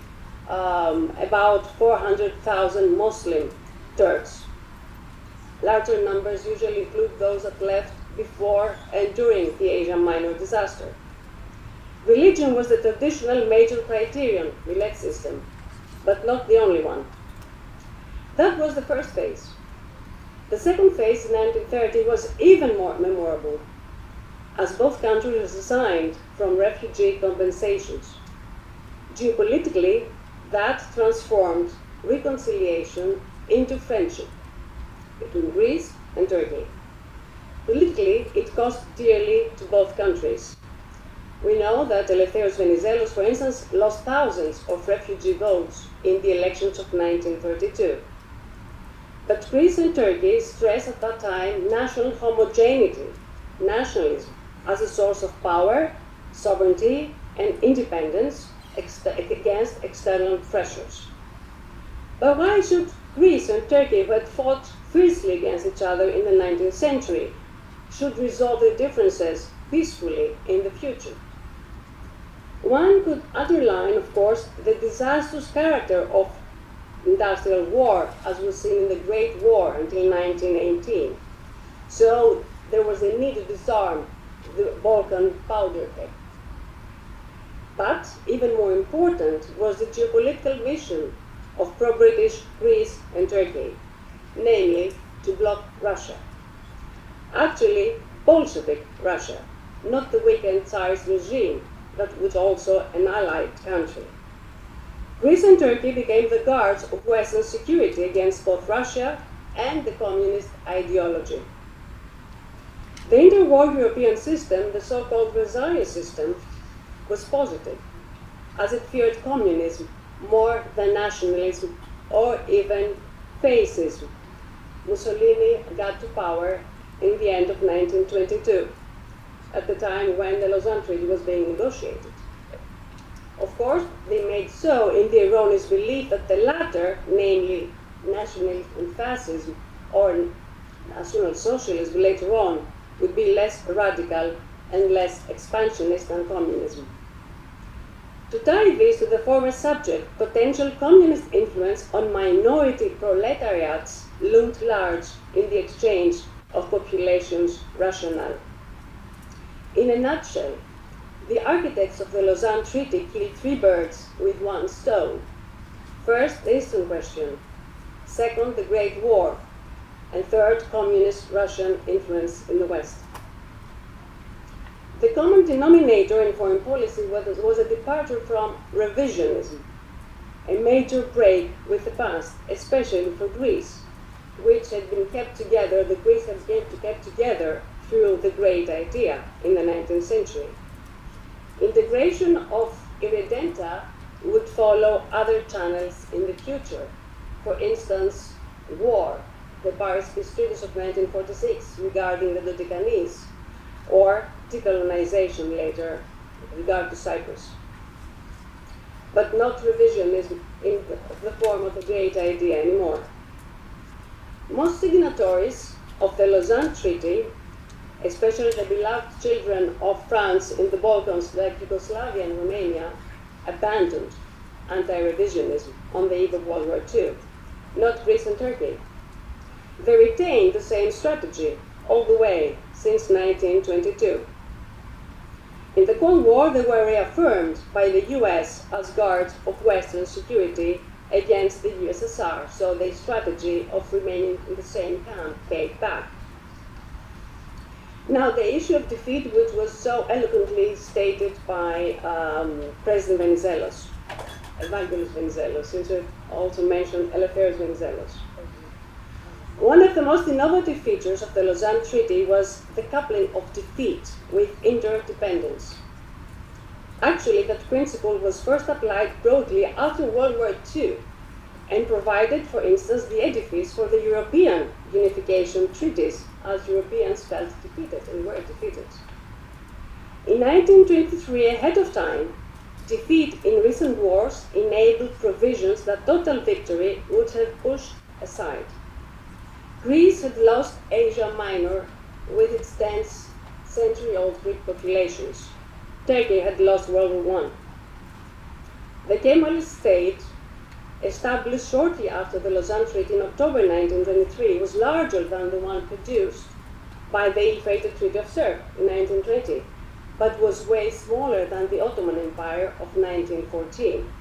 D: about 400,000 Muslim Turks. Larger numbers usually include those that left before and during the Asia Minor disaster. Religion was the traditional major criterion, Millet system, but not the only one. That was the first phase. The second phase in 1930 was even more memorable, as both countries were assigned from refugee compensations. Geopolitically, that transformed reconciliation into friendship between Greece and Turkey. Politically, it cost dearly to both countries. We know that Eleftherios Venizelos, for instance, lost thousands of refugee votes in the elections of 1932. But Greece and Turkey stressed at that time national homogeneity, nationalism, as a source of power, sovereignty, and independence against external pressures. But why should Greece and Turkey, who had fought fiercely against each other in the 19th century, should resolve their differences peacefully in the future? One could underline, of course, the disastrous character of industrial war, as was seen in the Great War until 1918. So there was a need to disarm the Balkan powder keg. But even more important was the geopolitical vision of pro-British Greece and Turkey. namely to block Russia. Actually, Bolshevik Russia, not the weakened Tsarist regime, that was also an allied country. Greece and Turkey became the guards of Western security against both Russia and the communist ideology. The interwar European system, the so-called Versailles system, was positive, as it feared communism more than nationalism or even fascism. Mussolini got to power in the end of 1922, at the time when the Lausanne Treaty was being negotiated. Of course, they made so in the erroneous belief that the latter, namely nationalism and fascism, or National Socialism later on, would be less radical and less expansionist than communism. To tie this to the former subject, potential communist influence on minority proletariats loomed large in the exchange of populations rationale. In a nutshell, the architects of the Lausanne Treaty killed three birds with one stone. First, the Eastern question. Second, the Great War. And third, communist Russian influence in the West. The common denominator in foreign policy was a departure from revisionism, a major break with the past, especially for Greece, which had been kept together, the Greece had been kept together through the great idea in the 19th century. Integration of irredenta would follow other channels in the future. For instance, war, the Paris Peace Treaties of 1946 regarding the Dodecanese, or decolonization later with regard to Cyprus. But not revisionism in the form of the great idea anymore. Most signatories of the Lausanne Treaty, especially the beloved children of France in the Balkans like Yugoslavia and Romania, abandoned anti-revisionism on the eve of World War II, not Greece and Turkey. They retained the same strategy all the way since 1922. In the Cold War, they were reaffirmed by the US as guards of Western security against the USSR, so their strategy of remaining in the same camp paid back. Now, the issue of defeat, which was so eloquently stated by President Venizelos, Evangelos Venizelos, since we also mentioned Eleftherios Venizelos. One of the most innovative features of the Lausanne Treaty was the coupling of defeat with interdependence. Actually, that principle was first applied broadly after World War II and provided, for instance, the edifice for the European unification treaties, as Europeans felt defeated and were defeated. In 1923, ahead of time, defeat in recent wars enabled provisions that total victory would have pushed aside. Greece had lost Asia Minor with its 10th century-old Greek populations. Turkey had lost World War I. The Kemalist state, established shortly after the Lausanne Treaty in October 1923, was larger than the one produced by the ill-fated Treaty of Acer in 1920, but was way smaller than the Ottoman Empire of 1914.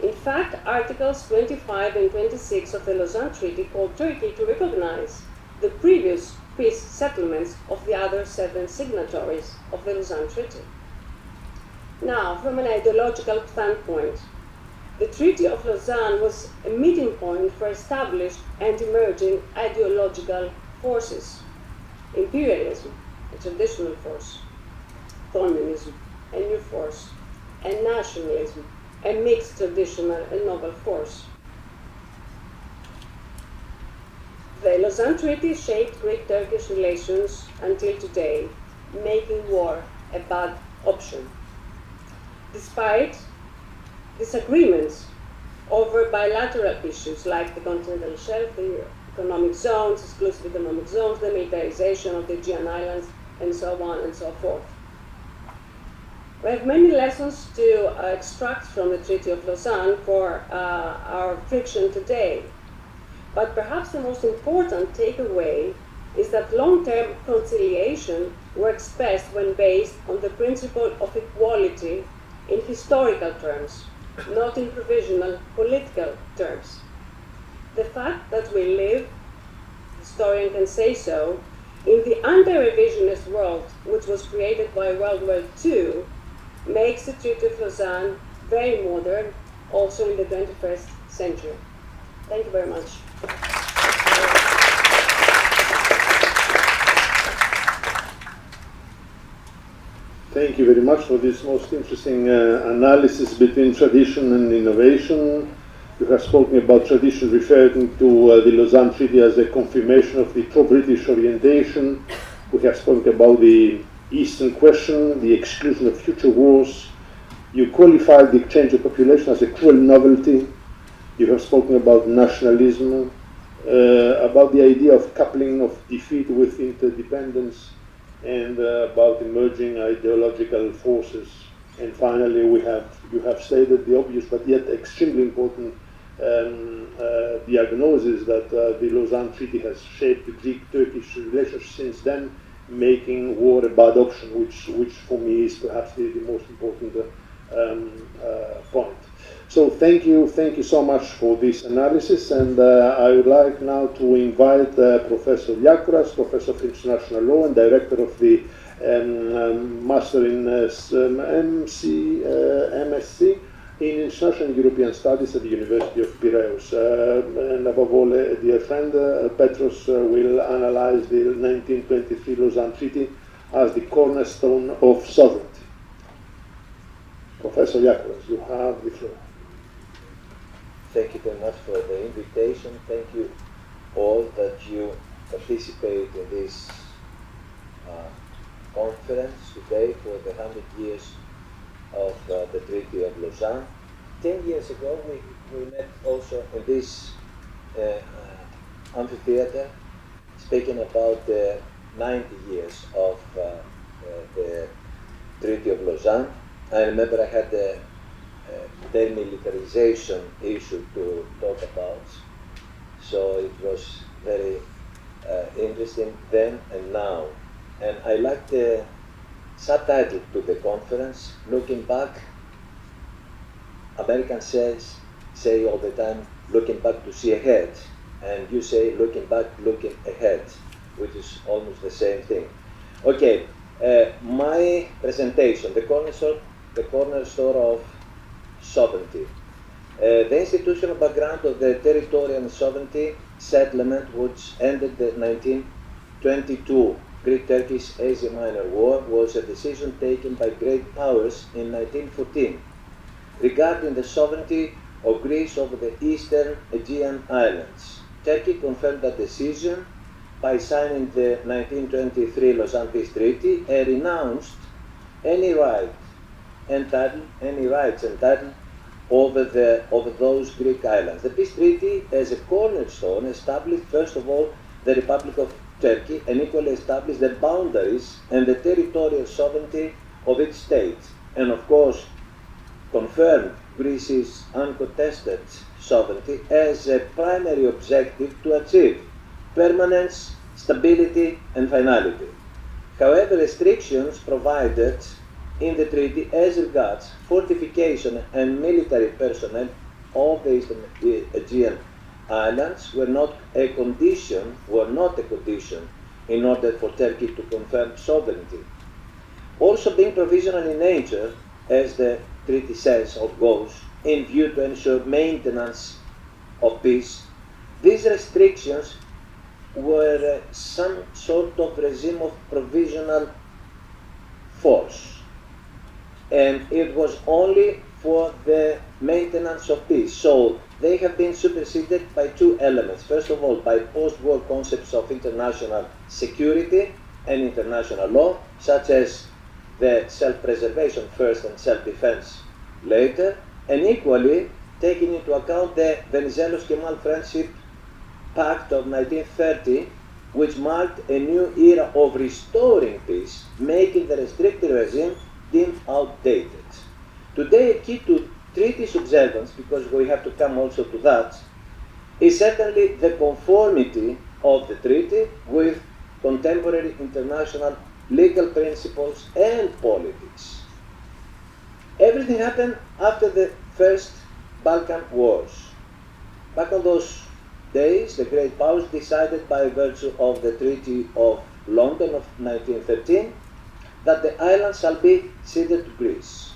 D: In fact, Articles 25 and 26 of the Lausanne Treaty called Turkey to recognize the previous peace settlements of the other 7 signatories of the Lausanne Treaty. Now, from an ideological standpoint, the Treaty of Lausanne was a meeting point for established and emerging ideological forces. Imperialism, a traditional force, communism, a new force, and nationalism, a mixed traditional and novel force. The Lausanne Treaty shaped Greek-Turkish relations until today, making war a bad option. Despite disagreements over bilateral issues like the continental shelf, the economic zones, exclusive economic zones, the militarization of the Aegean Islands, and so on and so forth. We have many lessons to extract from the Treaty of Lausanne for our friction today. But perhaps the most important takeaway is that long-term conciliation works best when based on the principle of equality in historical terms, not in provisional political terms. The fact that we live historian can say so, in the anti-revisionist world, which was created by World War II, makes the Treaty of Lausanne very modern, also in the 21st century. Thank you very much.
A: Thank you very much for this most interesting analysis between tradition and innovation. You have spoken about tradition referring to the Lausanne Treaty as a confirmation of the pro-British orientation. We have spoken about the Eastern question, the exclusion of future wars. You qualified the exchange of population as a cruel novelty. You have spoken about nationalism, about the idea of coupling of defeat with interdependence, and about emerging ideological forces. And finally, you have stated the obvious but yet extremely important diagnosis that the Lausanne Treaty has shaped the Greek-Turkish relations since then, making war a bad option, which for me is perhaps the most important point. So thank you so much for this analysis, and I would like now to invite Professor Liakouras, Professor of International Law and Director of the Master in MSc in International and European Studies at the University of Piraeus. And above all, dear friend, Petros will analyze the 1923 Lausanne Treaty as the cornerstone of sovereignty. Professor Liakouras, you have the floor.
E: Thank you very much for the invitation. Thank you all that you participate in this conference today for the 100 years of the Treaty of Lausanne. 10 years ago we met also in this amphitheater speaking about the 90 years of the Treaty of Lausanne. I remember I had the demilitarization issue to talk about, so it was very interesting then and now. And I like the subtitle to the conference, Looking Back. Americans say all the time, looking back to see ahead, and you say looking back, looking ahead, which is almost the same thing. Okay, my presentation, the cornerstone of sovereignty. The institutional background of the territorial sovereignty settlement, which ended the 1922 Greek-Turkish Asia Minor War, was a decision taken by great powers in 1914 regarding the sovereignty of Greece over the eastern Aegean islands. Turkey confirmed that decision by signing the 1923 Lausanne Peace Treaty and renounced any rights and title over those Greek islands. The Peace Treaty, as a cornerstone, established first of all the Republic of Turkey and equally established the boundaries and the territorial sovereignty of its states, and of course confirmed Greece's uncontested sovereignty as a primary objective to achieve permanence, stability and finality. However, restrictions provided in the treaty as regards fortification and military personnel of the eastern Aegean islands were not a condition in order for Turkey to confirm sovereignty. Also being provisional in nature, as the treaty says or goes, in view to ensure maintenance of peace, these restrictions were some sort of regime of provisional force, and it was only for the maintenance of peace. So they have been superseded by two elements. First of all, by post-war concepts of international security and international law, such as the self-preservation first and self-defense later, and equally taking into account the Venizelos-Kemal Friendship Pact of 1930, which marked a new era of restoring peace, making the restrictive regime deemed outdated. Today, a key to treaty's observance, because we have to come also to that, is certainly the conformity of the treaty with contemporary international legal principles and politics. Everything happened after the first Balkan Wars. Back on those days, the great powers decided by virtue of the Treaty of London of 1913 that the islands shall be ceded to Greece.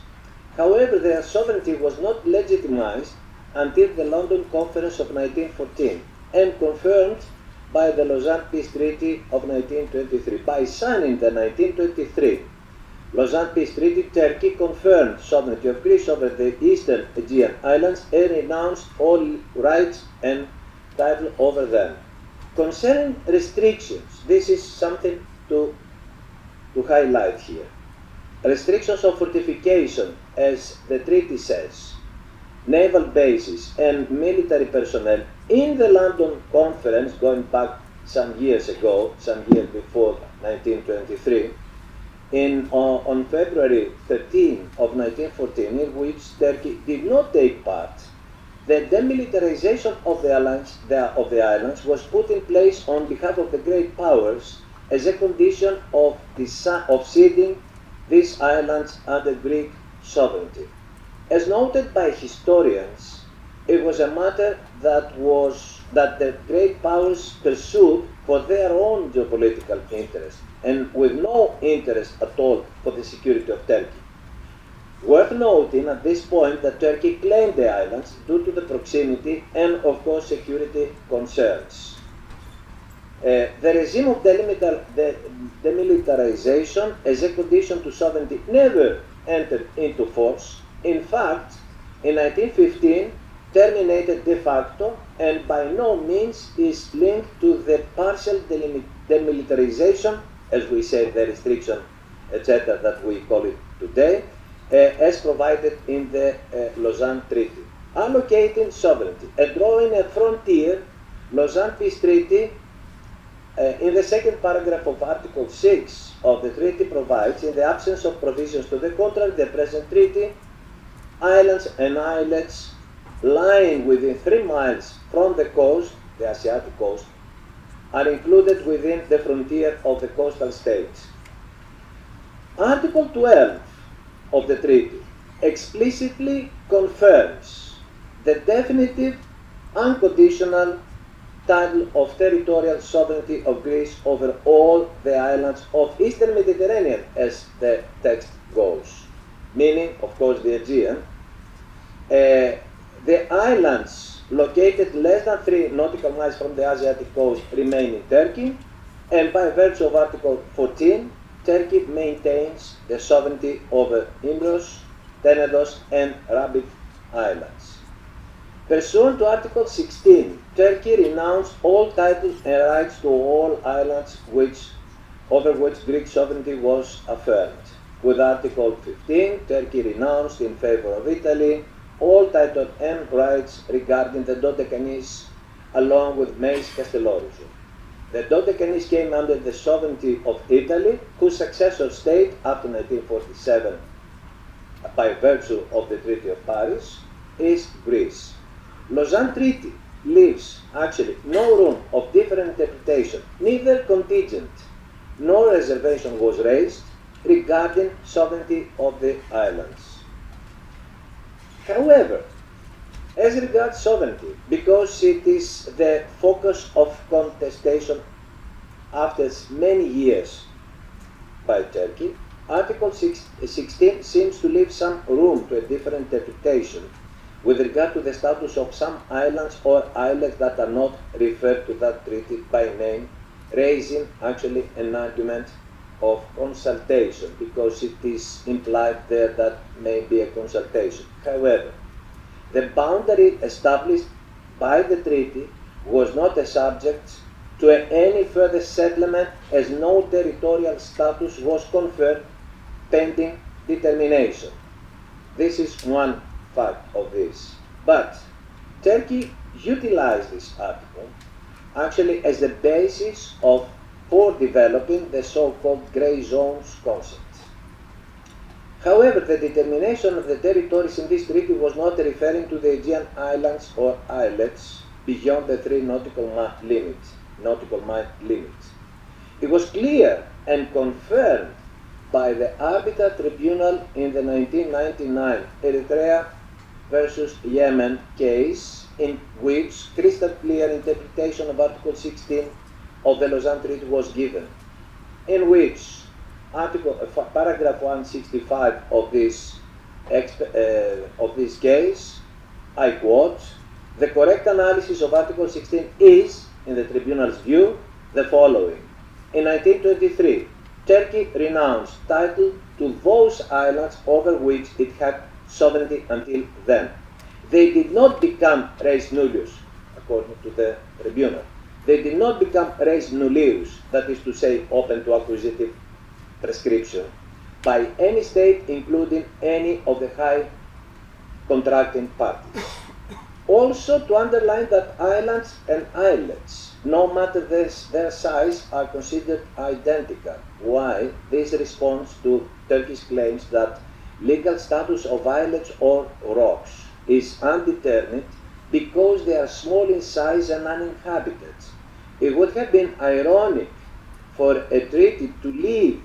E: However, their sovereignty was not legitimized until the London Conference of 1914 and confirmed by the Lausanne Peace Treaty of 1923. By signing the 1923 Lausanne Peace Treaty, Turkey confirmed sovereignty of Greece over the eastern Aegean islands and renounced all rights and title over them. Concerning restrictions, this is something to highlight here. Restrictions of fortification, as the treaty says, naval bases and military personnel in the London Conference, going back some years ago, some years before 1923, on February 13 of 1914, in which Turkey did not take part, the demilitarization of the islands was put in place on behalf of the great powers as a condition of ceding these islands under Greek sovereignty. As noted by historians, it was a matter that the great powers pursued for their own geopolitical interest and with no interest at all for the security of Turkey. Worth noting at this point that Turkey claimed the islands due to the proximity and, of course, security concerns. The regime of demilitarization as a condition to sovereignty never entered into force. In fact, in 1915, terminated de facto and by no means is linked to the partial demilitarization, as we say, the restriction, etc., that we call it today, as provided in the Lausanne Treaty. Allocating sovereignty and drawing a frontier, Lausanne Peace Treaty, in the second paragraph of Article 6 of the treaty provides, in the absence of provisions to the contrary, the present treaty, islands and islets lying within 3 miles from the coast, the Asiatic coast, are included within the frontier of the coastal states. Article 12 of the treaty explicitly confirms the definitive, unconditional title of territorial sovereignty of Greece over all the islands of Eastern Mediterranean, as the text goes, meaning, of course, the Aegean. The islands located less than 3 nautical miles from the Asiatic coast remain in Turkey, and by virtue of Article 14, Turkey maintains the sovereignty over Imbros, Tenedos, and Rabbit Islands. Pursuant to Article 16, Turkey renounced all titles and rights to all islands over which Greek sovereignty was affirmed. With Article 15, Turkey renounced in favor of Italy all titles and rights regarding the Dodecanese, along with Mace Castellorizo. The Dodecanese came under the sovereignty of Italy, whose successor state after 1947, by virtue of the Treaty of Paris, is Greece. Lausanne Treaty leaves actually no room of different interpretation. Neither contingent nor reservation was raised regarding sovereignty of the islands. However, as regards sovereignty, because it is the focus of contestation after many years by Turkey, Article 16 seems to leave some room to a different interpretation with regard to the status of some islands or islets that are not referred to that treaty by name, raising actually an argument of consultation, because it is implied there that may be a consultation. However, the boundary established by the treaty was not a subject to any further settlement, as no territorial status was conferred pending determination. This is one fact of this. But Turkey utilized this article actually as the basis for developing the so-called grey zones concept. However, the determination of the territories in this treaty was not referring to the Aegean islands or islets beyond the 3 nautical mile limit. It was clear and confirmed by the Arbiter Tribunal in the 1999 Eritrea versus Yemen case, in which crystal clear interpretation of Article 16 of the Lausanne Treaty was given, in which paragraph 165 of this case, I quote, "The correct analysis of Article 16 is, in the tribunal's view, the following. In 1923, Turkey renounced title to those islands over which it had sovereignty until then. They did not become res nullius, according to the tribunal. They did not become res nullius, that is to say, open to acquisitive prescription, by any state, including any of the high contracting parties. Also to underline that islands and islets, no matter their size, are considered identical. Why? This responds to Turkey's claims that legal status of islets or rocks is undetermined because they are small in size and uninhabited. It would have been ironic for a treaty to leave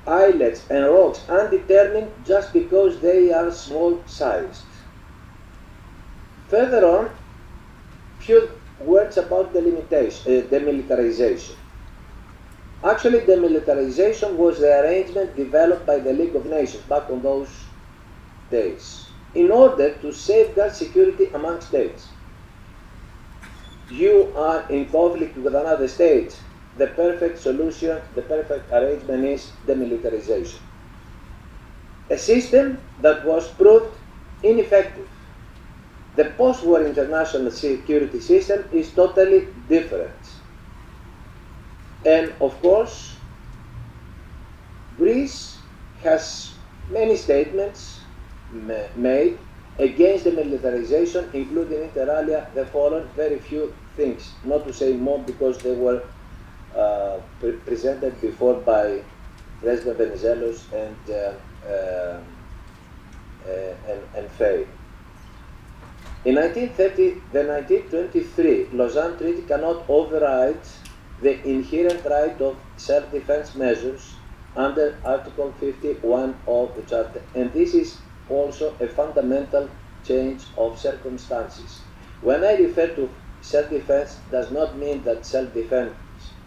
E: islets and rocks undetermined just because they are small sized. Further on, few words about demilitarization. Actually, demilitarization was the arrangement developed by the League of Nations back on those days in order to safeguard security among states. You are in conflict with another state, the perfect solution, the perfect arrangement is demilitarization. A system that was proved ineffective. The post-war international security system is totally different. And of course, Greece has many statements made against the militarization, including inter alia the following very few things, not to say more because they were presented before by President Venizelos and Faye. In 1930, the 1923 Lausanne Treaty cannot override the inherent right of self-defense measures under Article 51 of the Charter, and this is also a fundamental change of circumstances. When I refer to self-defense, does not mean that self-defense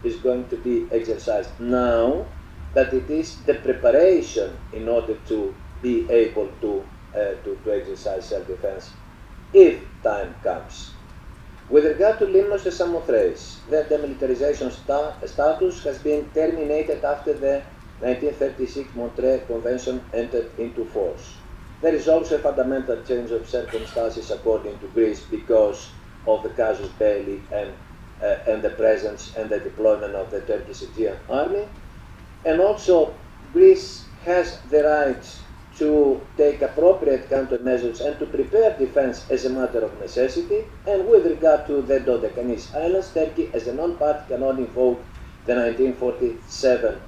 E: is going to be exercised now, but it is the preparation in order to be able to exercise self-defense if time comes. With regard to Limnos and Samothrace, their demilitarization status has been terminated after the 1936 Montreux Convention entered into force. There is also a fundamental change of circumstances according to Greece because of the casus belli and the presence and the deployment of the Turkish Aegean army. And also Greece has the right to take appropriate countermeasures and to prepare defense as a matter of necessity. And with regard to the Dodecanese Islands, Turkey as a non-party cannot invoke the 1947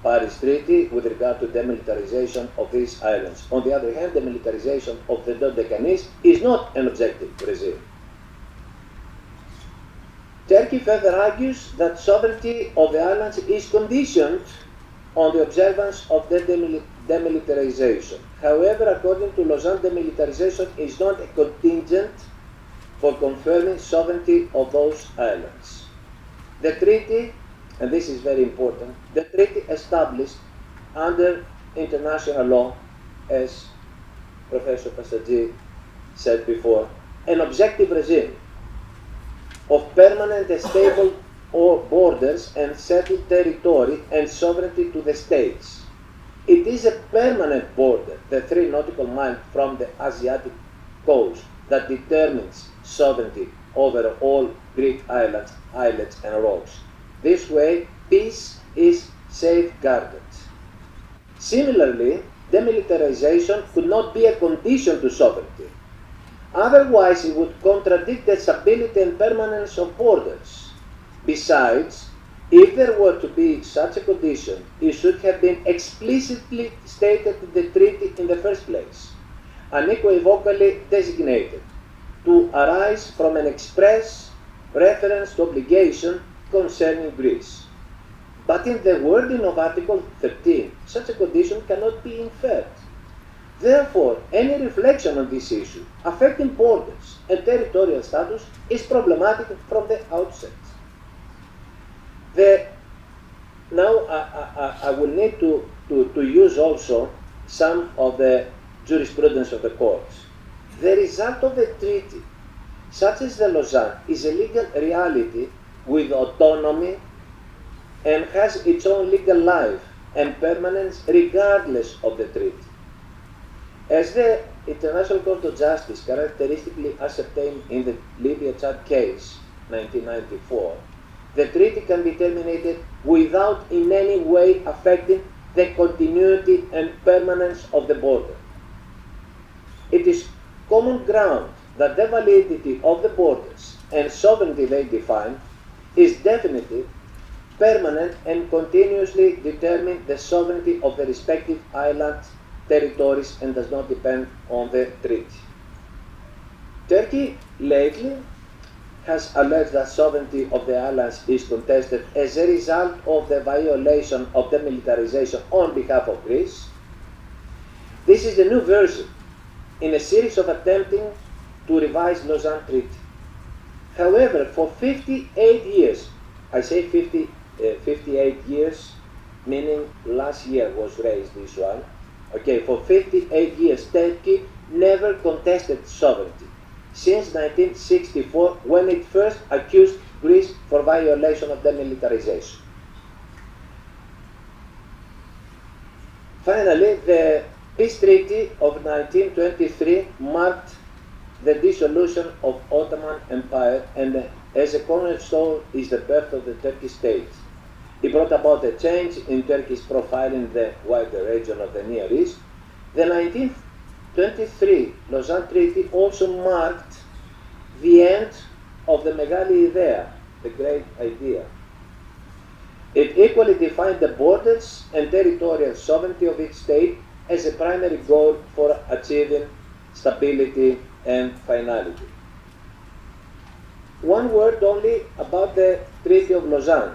E: Paris Treaty with regard to demilitarization of these islands. On the other hand, demilitarization of the Dodecanese is not an objective regime. Turkey further argues that sovereignty of the islands is conditioned on the observance of the demilitarization. However, according to Lausanne, demilitarization is not a contingent for confirming sovereignty of those islands. The treaty, and this is very important, the treaty established under international law, as Professor Pazartzi said before, an objective regime of permanent and stable borders and settled territory and sovereignty to the states. It is a permanent border, the 3 nautical miles from the Asiatic coast, that determines sovereignty over all Greek islands, islets and rocks. This way, peace is safeguarded. Similarly, demilitarization could not be a condition to sovereignty. Otherwise, it would contradict the stability and permanence of borders. Besides, if there were to be such a condition, it should have been explicitly stated in the treaty in the first place, unequivocally designated, to arise from an express reference to obligation concerning Greece. But in the wording of Article 13, such a condition cannot be inferred. Therefore, any reflection on this issue affecting borders and territorial status is problematic from the outset. Now I will need to use also some of the jurisprudence of the courts. The result of the treaty, such as the Lausanne, is a legal reality with autonomy and has its own legal life and permanence regardless of the treaty. As the International Court of Justice characteristically ascertained in the Libya-Chad case, 1994, the treaty can be terminated without in any way affecting the continuity and permanence of the border. It is common ground that the validity of the borders and sovereignty they define is definitive, permanent, and continuously determine the sovereignty of the respective islands, territories, and does not depend on the treaty. Turkey lately has alleged that sovereignty of the islands is contested as a result of the violation of demilitarization on behalf of Greece. This is the new version in a series of attempting to revise Lausanne Treaty. However, for 58 years, I say 58 years, meaning last year was raised this one, okay, for 58 years, Turkey never contested sovereignty, since 1964, when it first accused Greece for violation of demilitarization. Finally, the Peace Treaty of 1923 marked the dissolution of Ottoman Empire, and as a cornerstone is the birth of the Turkish state. It brought about a change in Turkey's profile in the wider region of the Near East. The 1923 Lausanne Treaty also marked the end of the Megali Idea, the great idea. It equally defined the borders and territorial sovereignty of each state as a primary goal for achieving stability and finality. One word only about the Treaty of Lausanne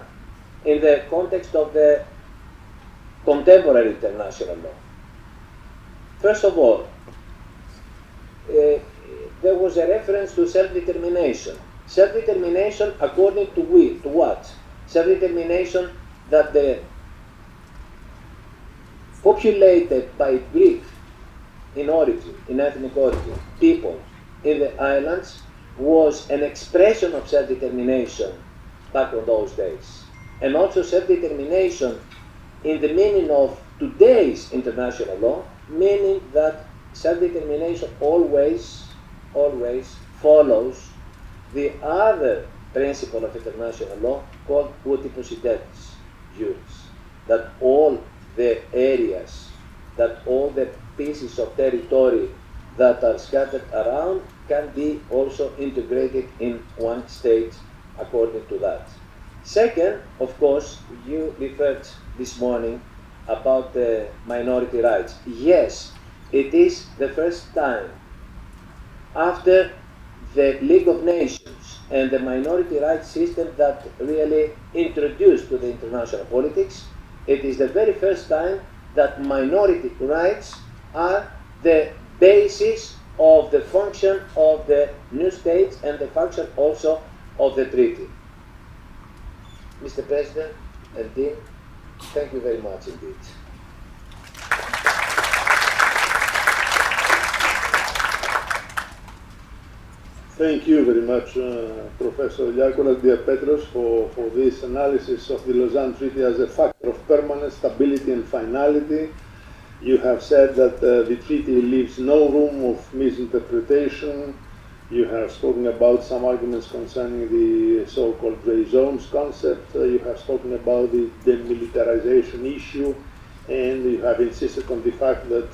E: in the context of the contemporary international law. First of all, there was a reference to self-determination. Self-determination according to what? Self-determination that the populated by Greek in origin, in ethnic origin, people in the islands was an expression of self-determination back in those days. And also self-determination in the meaning of today's international law, meaning that self-determination always follows the other principle of international law called uti possidetis juris, that all the areas, that all the pieces of territory that are scattered around can be also integrated in one state according to that. Second, of course, you referred this morning about the minority rights. Yes, it is the first time after the League of Nations and the minority rights system that really introduced to the international politics. It is the very first time that minority rights are the basis of the function of the new states and the function also of the treaty. Mr. President and Dean, thank you very much indeed.
A: Thank you very much, Professor Liakouras, dear Petros, for this analysis of the Lausanne Treaty as a factor of permanent stability and finality. You have said that the treaty leaves no room of misinterpretation. You have spoken about some arguments concerning the so-called grey zones concept. You have spoken about the demilitarization issue, and you have insisted on the fact that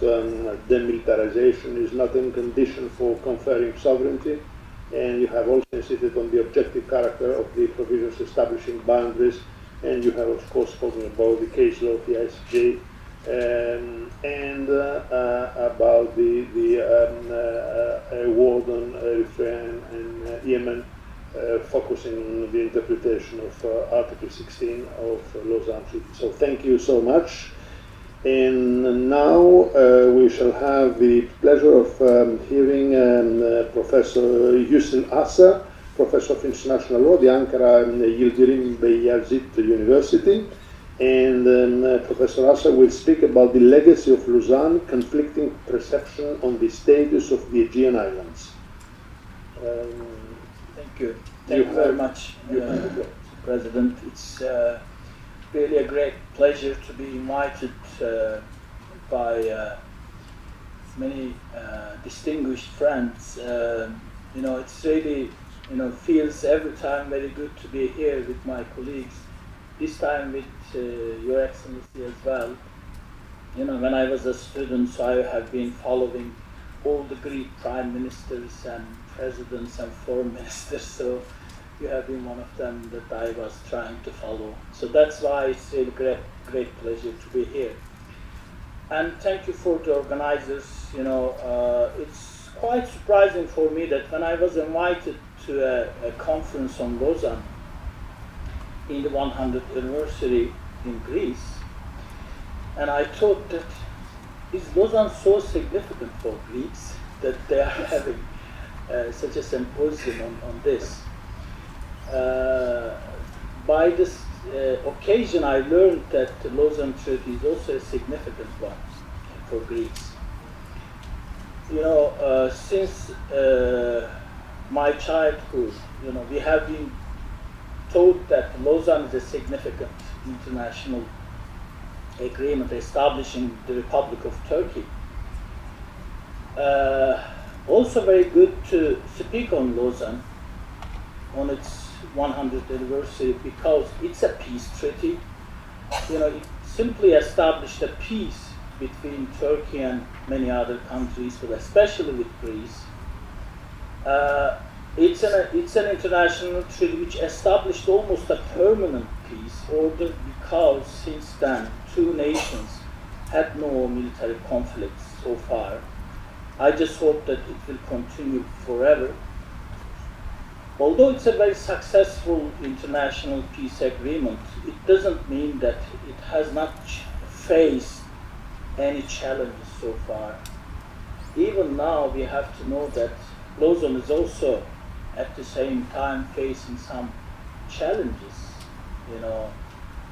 A: demilitarization is not a condition for conferring sovereignty. And you have also insisted on the objective character of the provisions establishing boundaries, and you have of course spoken about the case law of the ICJ, and about the war on Eritrea and Yemen, focusing on the interpretation of Article 16 of Lausanne Treaty. So thank you so much. And now we shall have the pleasure of hearing Professor Yücel Acer, Professor of International Law, the Ankara Yildirim Beyazit University. And Professor Acer will speak about the legacy of Lausanne, conflicting perception on the status of the Aegean Islands.
F: Thank you. Thank you very much, President. It's really a great pleasure to be invited by many distinguished friends. You know, it's really, you know, feels every time very good to be here with my colleagues. This time with Your Excellency as well. You know, when I was a student, so I have been following all the Greek prime ministers and presidents and foreign ministers, so you have been one of them that I was trying to follow. So that's why it's a great pleasure to be here. And thank you for the organizers. You know, it's quite surprising for me that when I was invited to a conference on Lausanne in the 100th anniversary in Greece, and I thought that is Lausanne so significant for Greeks that they are having such a symposium on this. By this occasion, I learned that the Lausanne Treaty is also a significant one for Greeks. You know, since my childhood, you know, we have been told that Lausanne is a significant international agreement establishing the Republic of Turkey. Also very good to speak on Lausanne on its 100th anniversary because it's a peace treaty. You know, it simply established a peace between Turkey and many other countries, but especially with Greece. It's an international treaty which established almost a permanent peace order because since then two nations had no military conflicts so far. I just hope that it will continue forever. Although it's a very successful international peace agreement, it doesn't mean that it has not faced any challenges so far. Even now we have to know that Lausanne is also at the same time facing some challenges. You know,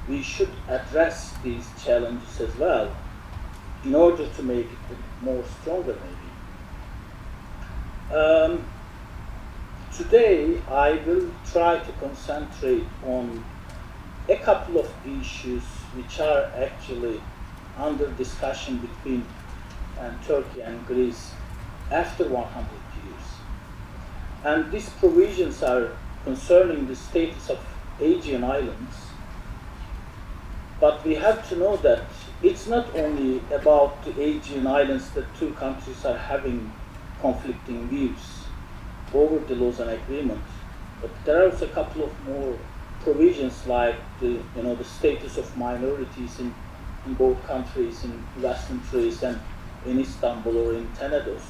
F: we should address these challenges as well in order to make it more stronger maybe. Today I will try to concentrate on a couple of issues which are actually under discussion between Turkey and Greece after 100 years. And these provisions are concerning the status of Aegean Islands. But we have to know that it's not only about the Aegean Islands that two countries are having conflicting views over the Lausanne Agreement, but there are also a couple of more provisions like the status of minorities in both countries, in Western Thrace and in Istanbul or in Tenedos.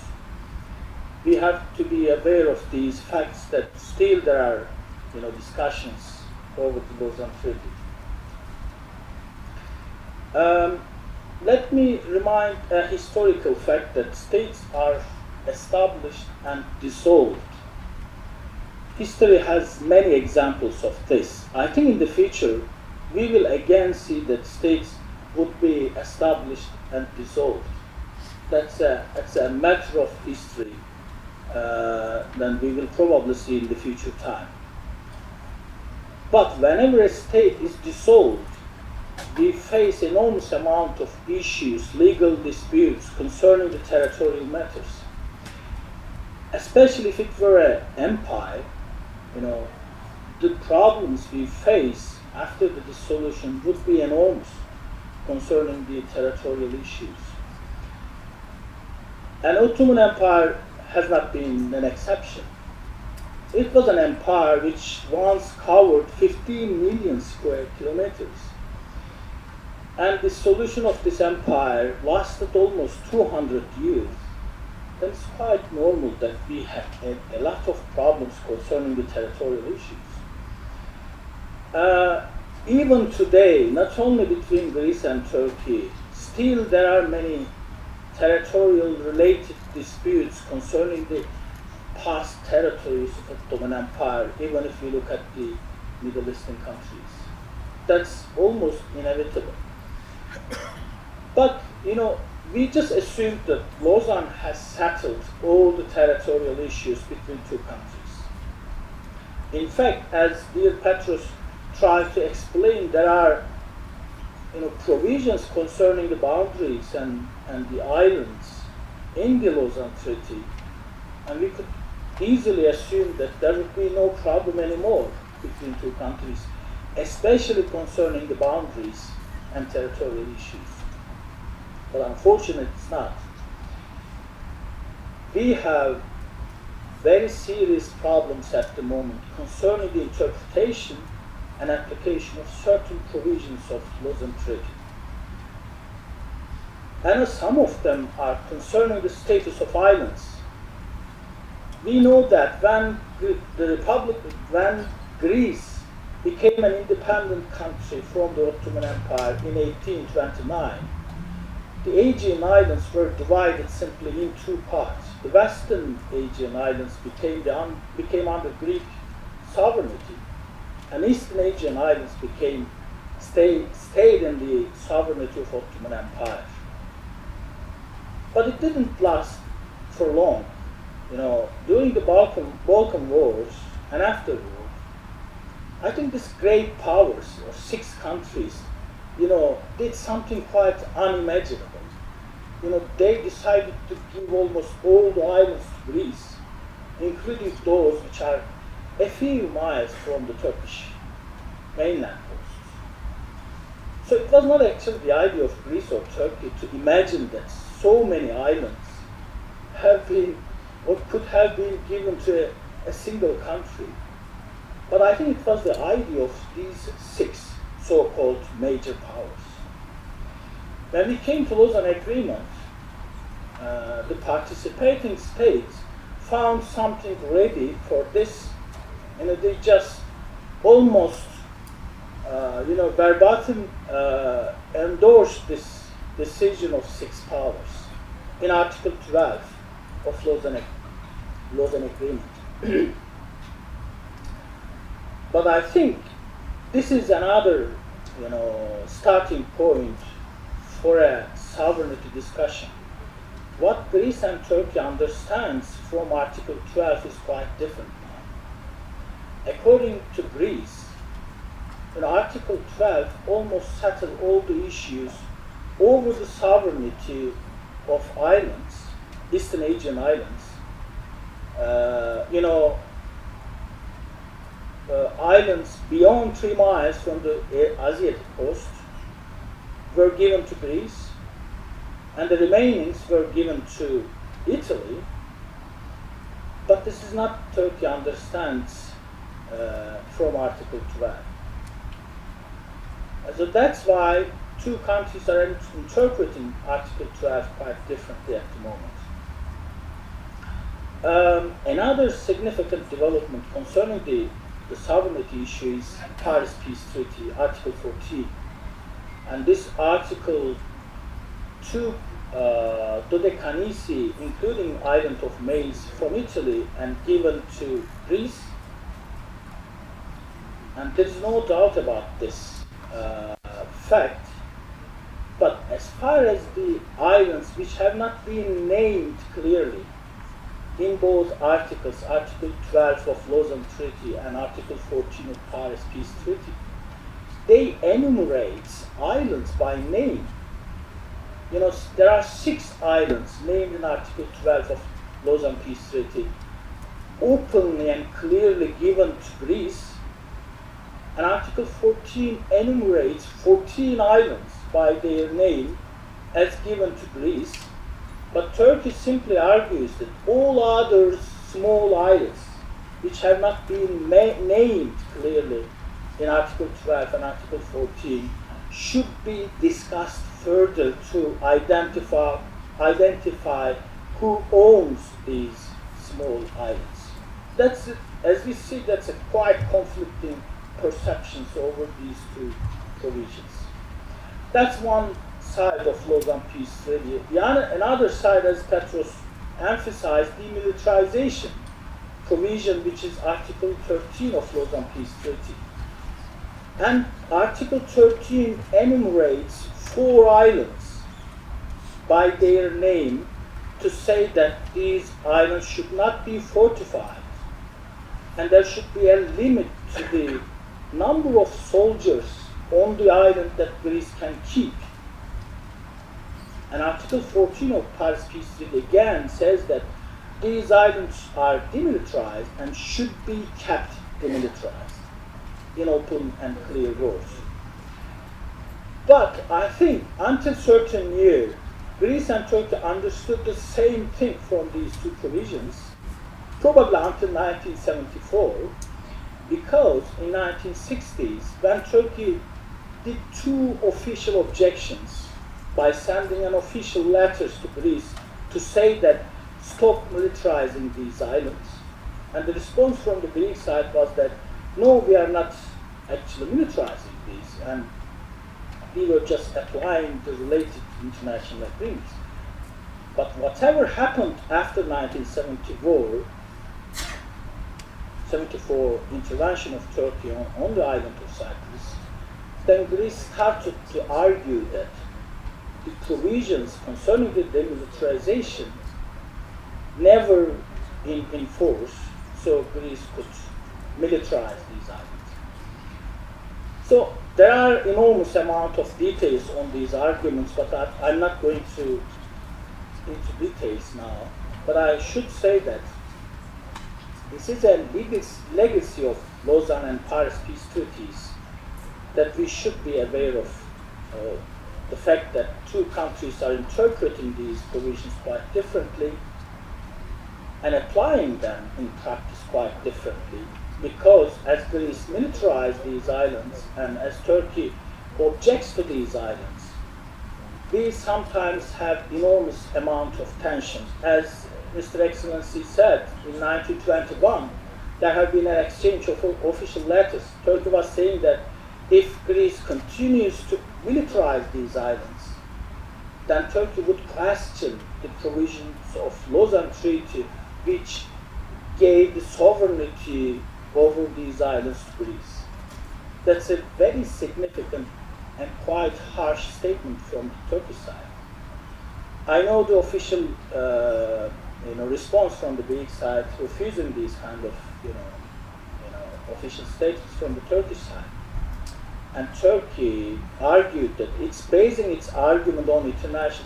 F: We have to be aware of these facts that still there are discussions over the Lausanne Treaty. Let me remind a historical fact that states are established and dissolved. History has many examples of this. I think in the future we will again see that states would be established and dissolved. That's a matter of history that we will probably see in the future time. But whenever a state is dissolved, we face enormous amount of issues, legal disputes concerning the territorial matters. Especially if it were an empire, the problems we face after the dissolution would be enormous concerning the territorial issues. And Ottoman Empire has not been an exception. It was an empire which once covered 15 million square kilometers. And the solution of this empire lasted almost 200 years. Then it's quite normal that we have a lot of problems concerning the territorial issues. Even today, not only between Greece and Turkey, still there are many territorial related disputes concerning the past territories of the Ottoman Empire, even if you look at the Middle Eastern countries. That's almost inevitable. But, you know, we just assumed that Lausanne has settled all the territorial issues between two countries. In fact, as dear Petros tried to explain, there are, you know, provisions concerning the boundaries and the islands in the Lausanne Treaty, and we could easily assume that there would be no problem anymore between two countries, especially concerning the boundaries and territorial issues. But unfortunately, it's not. We have very serious problems at the moment concerning the interpretation and application of certain provisions of Lausanne Treaty. And some of them are concerning the status of islands. We know that when Greece became an independent country from the Ottoman Empire in 1829, the Aegean Islands were divided simply in two parts. The Western Aegean Islands became under Greek sovereignty, and Eastern Aegean Islands stayed in the sovereignty of Ottoman Empire. But it didn't last for long. You know, during the Balkan Wars and afterward, I think these great powers of 6 countries, you know, did something quite unimaginable. You know, they decided to give almost all the islands to Greece, including those which are a few miles from the Turkish mainland coast. So it was not actually the idea of Greece or Turkey to imagine that so many islands have been or could have been given to a single country. But I think it was the idea of these 6 so-called major powers. When we came to Lausanne Agreement, the participating states found something ready for this, and they just almost, you know, verbatim endorsed this decision of 6 powers in Article 12 of Lausanne Agreement. But I think this is another, you know, starting point for a sovereignty discussion. What Greece and Turkey understands from Article 12 is quite different now. According to Greece, in Article 12 almost settled all the issues over the sovereignty of islands, Eastern Aegean islands. You know, islands beyond 3 miles from the Asiatic coast were given to Greece, and the remainings were given to Italy. But this is not Turkey understands from Article 12. So that's why 2 countries are interpreting Article 12 quite differently at the moment. Another significant development concerning the sovereignty issue is Paris Peace Treaty, Article 14. And this article took Dodecanisi, including island of males, from Italy and given to Greece. And there is no doubt about this fact. But as far as the islands which have not been named clearly in both articles, Article 12 of Lausanne Treaty and Article 14 of Paris Peace Treaty, they enumerate islands by name. You know, there are 6 islands named in Article 12 of Lausanne Peace Treaty, openly and clearly given to Greece, and Article 14 enumerates 14 islands by their name as given to Greece, but Turkey simply argues that all other small islands which have not been named clearly in Article 12 and Article 14 should be discussed further to identify who owns these small islands. That's, as we see, that's a quite conflicting perceptions over these 2 provisions. That's one side of Lausanne Peace Treaty. Another side, as Petros emphasized, demilitarization provision, which is Article 13 of Lausanne Peace Treaty. And Article 13 enumerates 4 islands by their name to say that these islands should not be fortified, and there should be a limit to the number of soldiers on the island that Greece can keep. And Article 14 of Paris Peace Treaty again says that these islands are demilitarized and should be kept demilitarized in open and clear waters. But I think until certain year, Greece and Turkey understood the same thing from these 2 provisions, probably until 1974, because in 1960s, when Turkey did 2 official objections by sending an official letters to Greece to say that stop militarizing these islands, and the response from the Greek side was that no, we are not actually militarizing these, and we were just applying the related international agreements. But whatever happened after 1974 intervention of Turkey on the island of Cyprus, then Greece started to argue that the provisions concerning the demilitarization never in force, so Greece could militarize these islands. So there are enormous amount of details on these arguments, but I'm not going into details now. But I should say that this is a legacy of Lausanne and Paris peace treaties, that we should be aware of the fact that 2 countries are interpreting these provisions quite differently and applying them in practice quite differently, because as Greece militarized these islands and as Turkey objects to these islands, we sometimes have enormous amount of tensions. As Mr. Excellency said, in 1921, there have been an exchange of official letters. Turkey was saying that if Greece continues to militarize these islands, then Turkey would question the provisions of Lausanne Treaty, which gave the sovereignty over these islands to Greece. That's a very significant and quite harsh statement from the Turkish side. I know the official response from the Greek side refusing these kind of official statements from the Turkish side. And Turkey argued that it's basing its argument on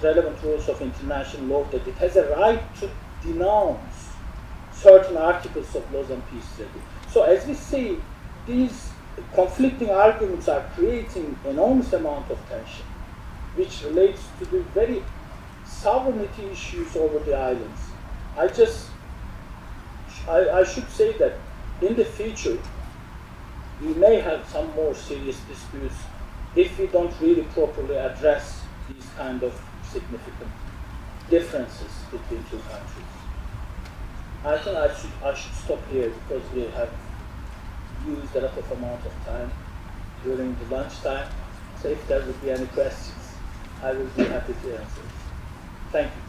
F: relevant rules of international law, that it has a right to denounce certain articles of Lausanne Peace Treaty. So as we see, these conflicting arguments are creating enormous amount of tension, which relates to the very sovereignty issues over the islands. I should say that in the future, we may have some more serious disputes if we don't really properly address these kind of significant differences between 2 countries. I think I should stop here because we have used a lot of amount of time during the lunchtime. So if there would be any questions, I will be happy to answer. Thank you.